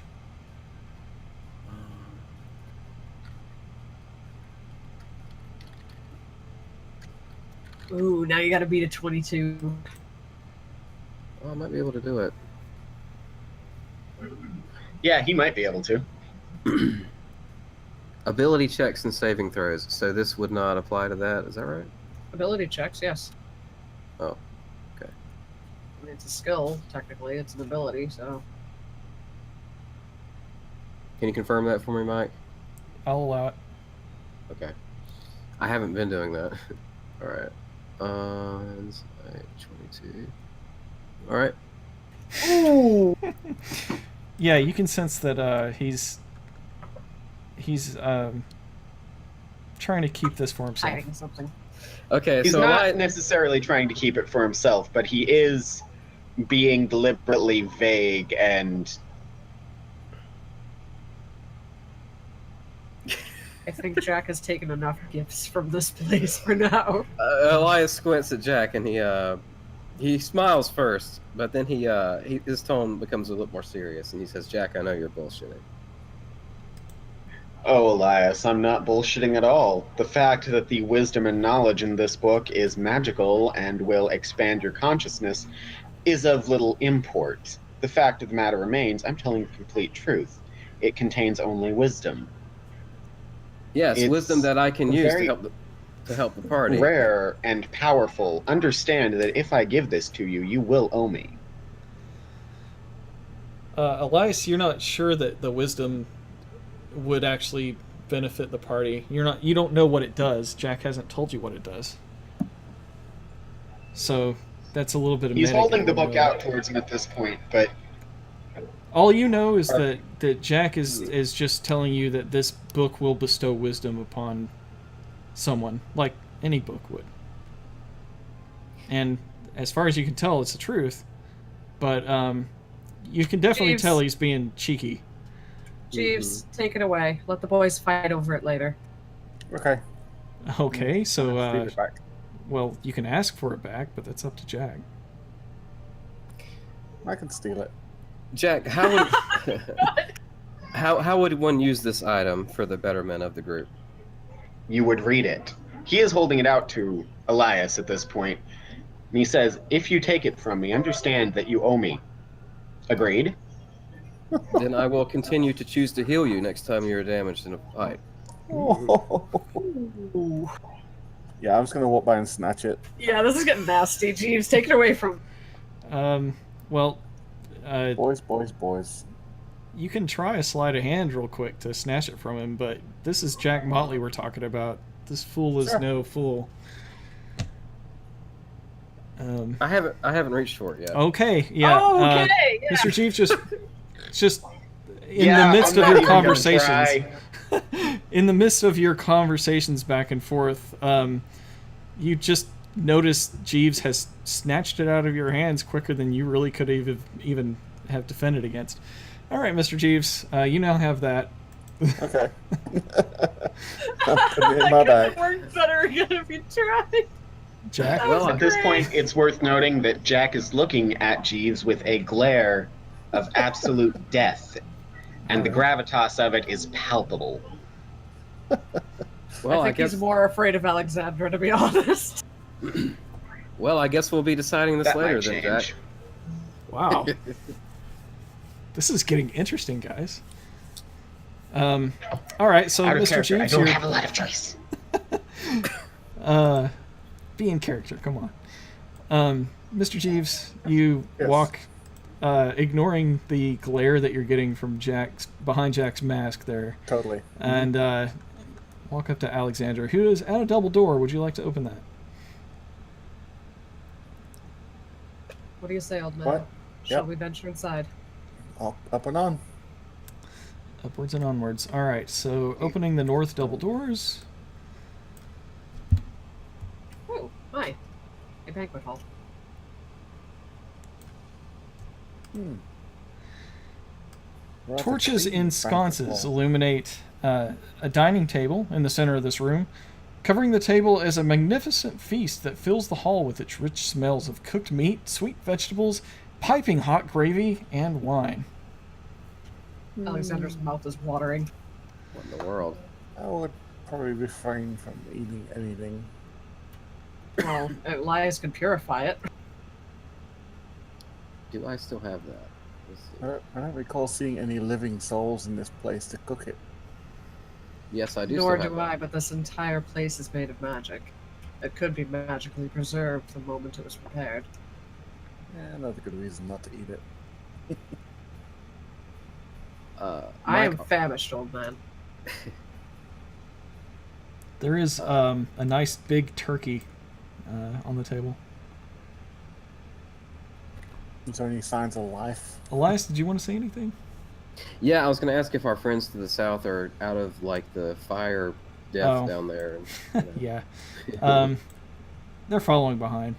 Ooh, now you gotta beat a 22. Oh, I might be able to do it. Yeah, he might be able to. Ability checks and saving throws. So this would not apply to that. Is that right? Ability checks, yes. Oh, okay. I mean, it's a skill, technically. It's an ability, so. Can you confirm that for me, Mike? I'll allow it. Okay. I haven't been doing that. All right. Insight 22. All right. Ooh! Yeah, you can sense that he's trying to keep this for himself. Hiding something. Okay, He's so not necessarily trying to keep it for himself, but he is being deliberately vague and... I think Jack has taken enough gifts from this place for now. Elias squints at Jack and he smiles first, but then his tone becomes a little more serious and he says, "Jack, I know you're bullshitting." Oh, Elias, I'm not bullshitting at all. The fact that the wisdom and knowledge in this book is magical and will expand your consciousness is of little import. The fact of the matter remains, I'm telling the complete truth. It contains only wisdom. Yes, It's wisdom that I can use to very help the party. rare and powerful. Understand that if I give this to you, you will owe me. Elias, you're not sure that the wisdom would actually benefit the party. You don't know what it does. Jack hasn't told you what it does. So that's a little bit of He's metagame holding the book really. out towards him at this point, but All you know is that Jack is just telling you that this book will bestow wisdom upon someone, like any book would. And as far as you can tell, it's the truth. But you can definitely Jeeves. tell he's being cheeky. Jeeves, take it away. Let the boys fight over it later. Okay. Okay, so Leave it back. well, you can ask for it back, but that's up to Jack. I can steal it. Jack, how would how would one use this item for the betterment of the group? you would read it. He is holding it out to Elias at this point, and he says, "If you take it from me, understand that you owe me." Agreed? Then I will continue to choose to heal you next time you're damaged in a fight. Yeah, I'm just gonna walk by and snatch it. Yeah, this is getting nasty. Jeeves, take it away from. Well, Boys. you can try a sleight of hand real quick to snatch it from him, but this is Jack Motley we're talking about. This fool is Sure. no fool. I haven't reached for it yet. Okay, yeah. Oh, okay. Yeah. Mr. Chief, just in Yeah, the midst I'm of not your even gonna conversations, try. in the midst of your conversations back and forth, you just notice Jeeves has snatched it out of your hands quicker than you really could even have defended against. All right, Mr. Jeeves, you now have that. Okay. I'm putting it in my bag. It worked better again if you tried. Jack. That Well, was At this great. point, it's worth noting that Jack is looking at Jeeves with a glare of absolute death, and the gravitas of it is palpable. Well, I think he's more afraid of Alexandra, to be honest. I guess we'll be deciding this That later might then, change. Jack. Wow. This is getting interesting, guys. All right, so Out of Mr. character, I Jeeves, don't you're have a lot of choice. be in character. Come on, Mr. Jeeves. You Yes. walk, ignoring the glare that you're getting from behind Jack's mask there, Totally. and walk up to Alexandra, who is at a double door. Would you like to open that? What do you say, old man? What? Shall Yep. we venture inside? Up and on. Upwards and onwards. All right, so opening the north double doors. Oh, hi. A banquet hall. Rather Torches clean in banquet sconces hall. illuminate a dining table in the center of this room. Covering the table is a magnificent feast that fills the hall with its rich smells of cooked meat, sweet vegetables, piping hot gravy, and wine. Alexandra's mouth is watering. What in the world? I would probably refrain from eating anything. Well, Elias can purify it. Do I still have that? Let's see. I don't recall seeing any living souls in this place to cook it. Yes, I do. Nor still have do that. I, but this entire place is made of magic. It could be magically preserved the moment it was prepared. Yeah, another good reason not to eat it. I am Mike, famished, old man. There is a nice big turkey on the table. Is there any signs of life? Elias, did you want to say anything? Yeah, I was going to ask if our friends to the south are out of like the fire death Oh. down there. And, Yeah. They're following behind.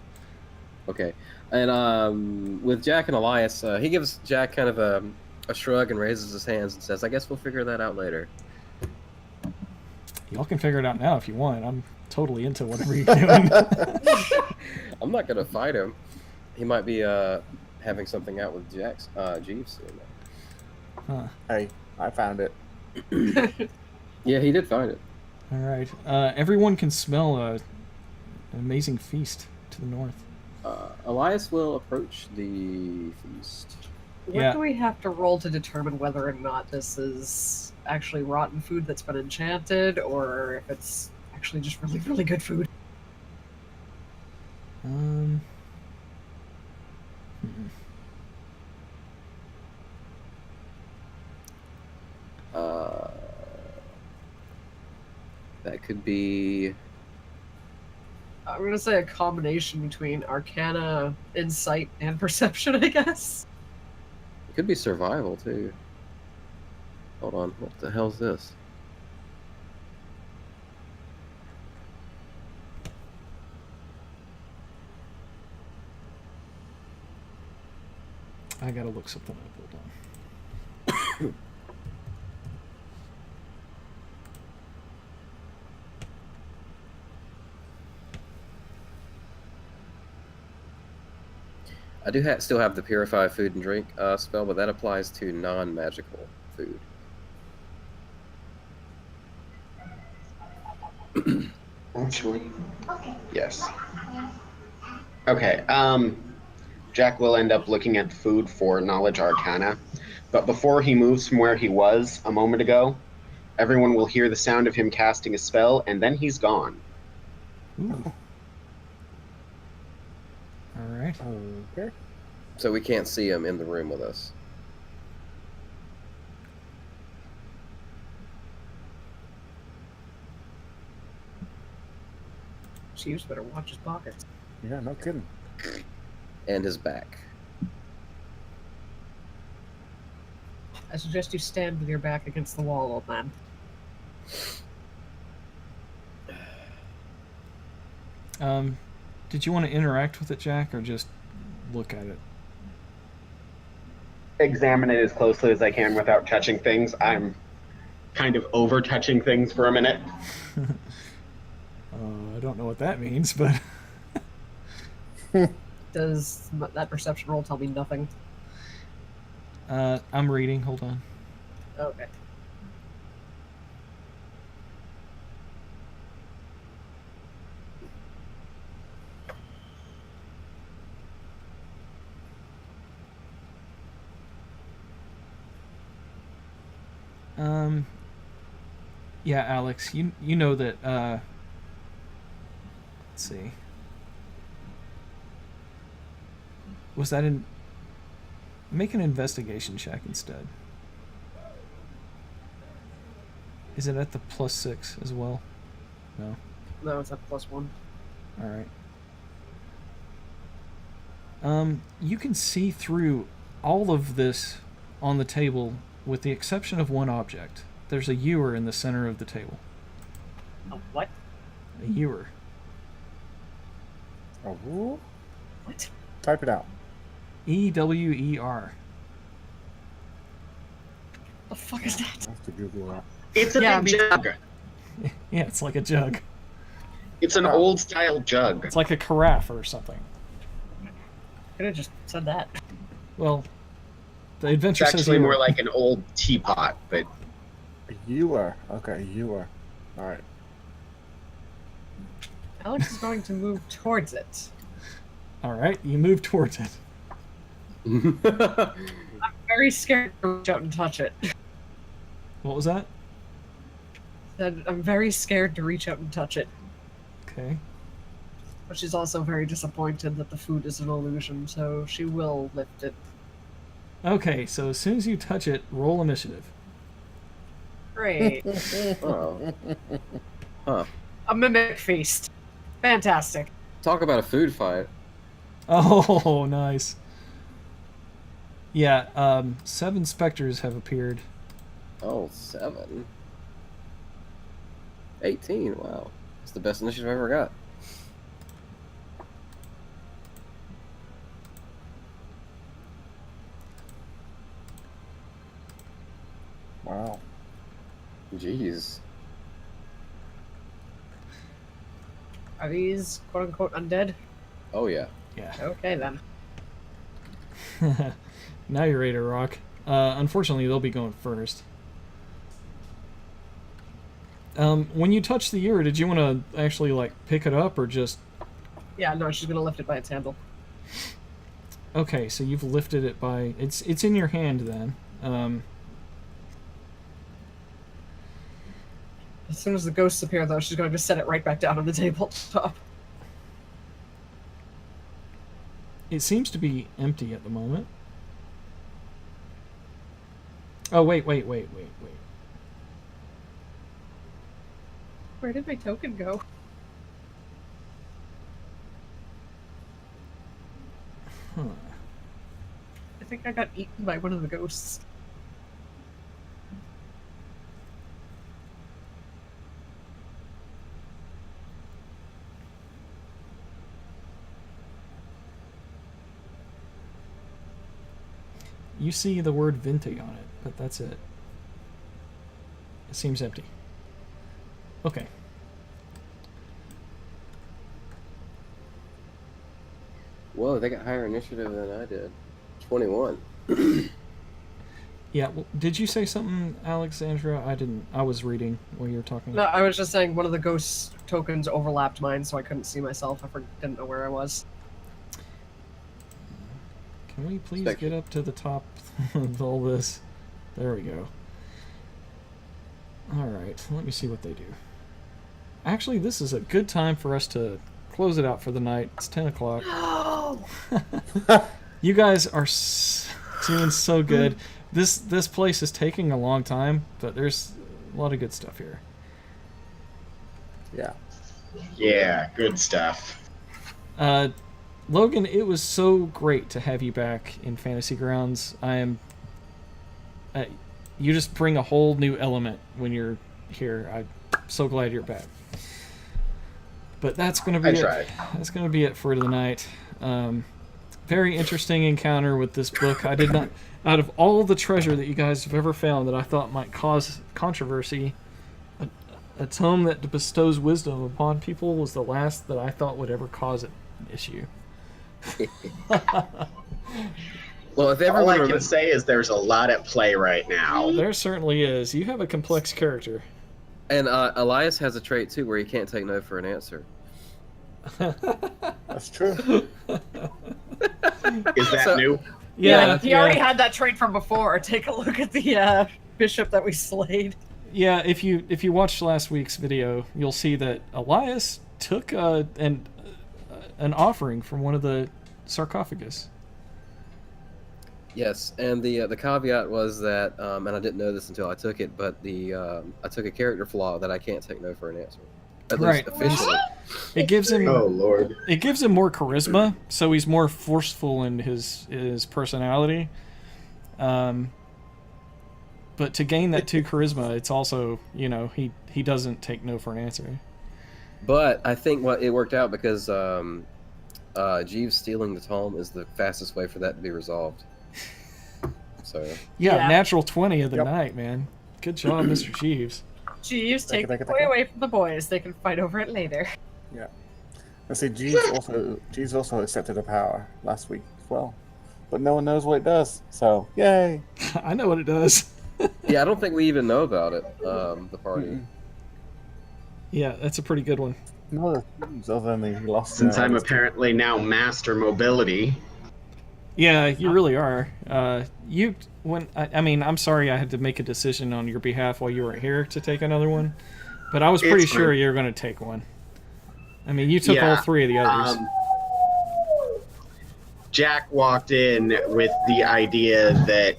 Okay. And with Jack and Elias, he gives Jack kind of a shrug and raises his hands and says, "I guess we'll figure that out later." Y'all can figure it out now if you want. I'm totally into whatever you're doing. I'm not going to fight him. He might be having something out with Jeeves soon. Huh. Hey, I found it. Yeah, he did find it. All right. Everyone can smell an amazing feast to the north. Elias will approach the feast. What Yeah. do we have to roll to determine whether or not this is actually rotten food that's been enchanted, or if it's actually just really, really good food? Hmm. That could be. I'm gonna say a combination between Arcana, Insight, and Perception, I guess. It could be survival too. Hold on, what the hell's this? I gotta look something up. Hold on. I do still have the purify food and drink spell, but that applies to non-magical food. Actually, yes. Okay. Jack will end up looking at the food for knowledge arcana, but before he moves from where he was a moment ago, everyone will hear the sound of him casting a spell, and then he's gone. Ooh. All right. Okay. So we can't see him in the room with us. Chiefs better watch his pockets. Yeah, no kidding. And his back. I suggest you stand with your back against the wall, old man. Did you want to interact with it, Jack, or just look at it? Examine it as closely as I can without touching things. I'm kind of over touching things for a minute. I don't know what that means, but Does that perception roll tell me nothing? I'm reading. Hold on. Okay. Yeah, Alex, you know that. Let's see. Was that in? Make an investigation check instead. Is it at the +6 as well? No. No, it's at +1. All right. You can see through all of this on the table, with the exception of one object. There's a ewer in the center of the table. Oh, what? A ewer. Oh, What? type it out. EWER. The fuck is that? I have to Google that. It's a Yeah, big me too. jug. Yeah, it's like a jug. It's an old style jug. It's like a carafe or something. Could have just said that. Well, the It's adventure says actually ewer. more like an old teapot, but You are. Okay, you are. Alright. Alex is going to move towards it. All right, you move towards it. I'm very scared to reach out and touch it. What was that? Said I'm very scared to reach out and touch it. Okay. But she's also very disappointed that the food is an illusion, so she will lift it. Okay, so as soon as you touch it, roll initiative. Great. Oh. Huh. A mimic feast. Fantastic. Talk about a food fight. Oh, nice. Yeah, 7 specters have appeared. Oh, 7. 18. Wow. It's the best initiative I've ever got. Wow. Jeez. Are these quote unquote undead? Oh, yeah. Yeah. Okay then. Now you're ready to rock. Unfortunately, they'll be going first. When you touch the ear, did you want to actually like pick it up or just? Yeah, no, she's gonna lift it by its handle. Okay, so you've lifted it by it's in your hand then. As soon as the ghosts appear, though, she's going to set it right back down on the tabletop. It seems to be empty at the moment. Oh, wait. Where did my token go? Huh. I think I got eaten by one of the ghosts. You see the word Vinti on it, but that's it. It seems empty. Okay. Whoa, they got higher initiative than I did. 21. Yeah, well, did you say something, Alexandra? I didn't. I was reading while you were talking. No, I was just saying one of the ghost tokens overlapped mine, so I couldn't see myself. Didn't know where I was. Can we please get up to the top of all this? There we go. Alright, let me see what they do. Actually, this is a good time for us to close it out for the night. It's 10 o'clock. No! You guys are doing so good. This place is taking a long time, but there's a lot of good stuff here. Yeah. Yeah, good stuff. Logan, it was so great to have you back in Fantasy Grounds. You just bring a whole new element when you're here. I'm so glad you're back. But that's going to be it. That's going to be it for the night. Very interesting encounter with this book. I did not, out of all the treasure that you guys have ever found that I thought might cause controversy, a tome that bestows wisdom upon people was the last that I thought would ever cause an issue. Well, if All I everyone can say is there's a lot at play right now. There certainly is. You have a complex character. and Elias has a trait too where he can't take no for an answer. That's true. Is that new? Yeah, he already had that trait from before. Take a look at the bishop that we slayed. Yeah, if you watched last week's video, you'll see that Elias took an offering from one of the sarcophagus. Yes, and the caveat was that, and I didn't know this until I took it, but I took a character flaw that I can't take no for an answer. At least officially. It gives him. Oh Lord! It gives him more charisma, so he's more forceful in his personality. But to gain that 2 charisma, it's also, he doesn't take no for an answer. But I think it worked out because Jeeves stealing the tome is the fastest way for that to be resolved. So yeah. Natural 20 of the night, man. Good job, Mr. Jeeves. Jeeves, take the boy away from the boys. They can fight over it later. Yeah. Let's see, Jeeves also accepted a power last week as well. But no one knows what it does, so yay! I know what it does. yeah, I don't think we even know about it, the party. Mm-mm. Yeah, that's a pretty good one. No, other than he lost. Since I'm apparently now master mobility. Yeah, you really are. I'm sorry I had to make a decision on your behalf while you weren't here to take another one, but I was pretty sure you were going to take one. I mean, you took all 3 of the others. Jack walked in with the idea that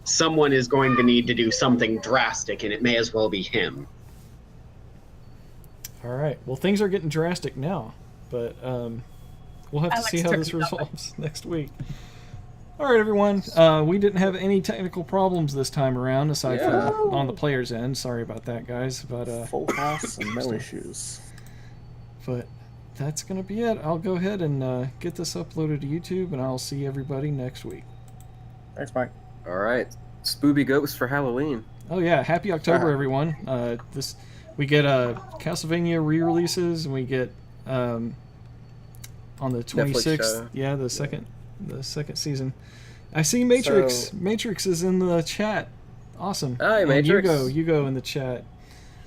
someone is going to need to do something drastic, and it may as well be him. All right. Well, things are getting drastic now, but we'll have to see how this resolves next week. All right, everyone. We didn't have any technical problems this time around, aside from on the player's end. Sorry about that, guys. But full house and no issues. But that's gonna be it. I'll go ahead and get this uploaded to YouTube, and I'll see everybody next week. Thanks, Mike. All right, Spooby Ghosts for Halloween. Oh yeah, happy October, everyone. We get Castlevania re-releases, and we get on the 26th. Yeah, the second season. I see Matrix. Matrix is in the chat. Awesome. Hi, and Matrix. You go in the chat.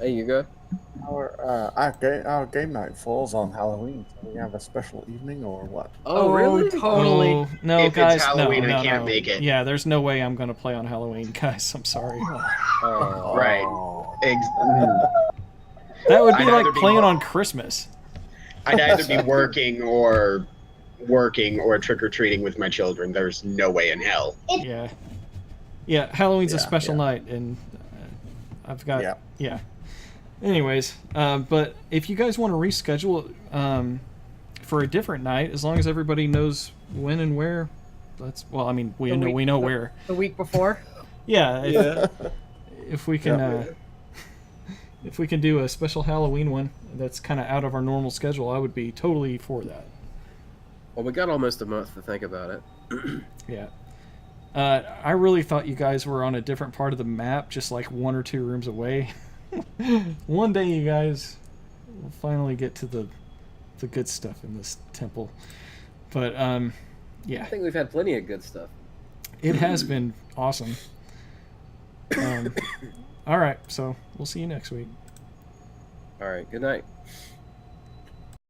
Hey, you good? Our game night falls on Halloween. So we have a special evening or what? Oh, really? Totally. Oh, no, If it's guys, Halloween, no, I can't no. make it. Yeah, there's no way I'm gonna play on Halloween, guys. I'm sorry. Oh. Right. That would be I'd like either be playing wor- on Christmas. I'd either be working or trick or treating with my children. There's no way in hell. Yeah. Yeah, Halloween's a Yeah, special yeah. night, and I've got Yeah. yeah. Anyways, but if you guys want to reschedule for a different night, as long as everybody knows when and where, that's well. I mean, we know where. The week before. Yeah. Yeah. If we can, Yeah. if we can do a special Halloween one that's kind of out of our normal schedule, I would be totally for that. Well, we got almost a month to think about it. Yeah. I really thought you guys were on a different part of the map, just like 1 or 2 rooms away. One day, you guys will finally get to the good stuff in this temple. But yeah, I think we've had plenty of good stuff. it has been awesome. All right, so we'll see you next week. All right. Good night.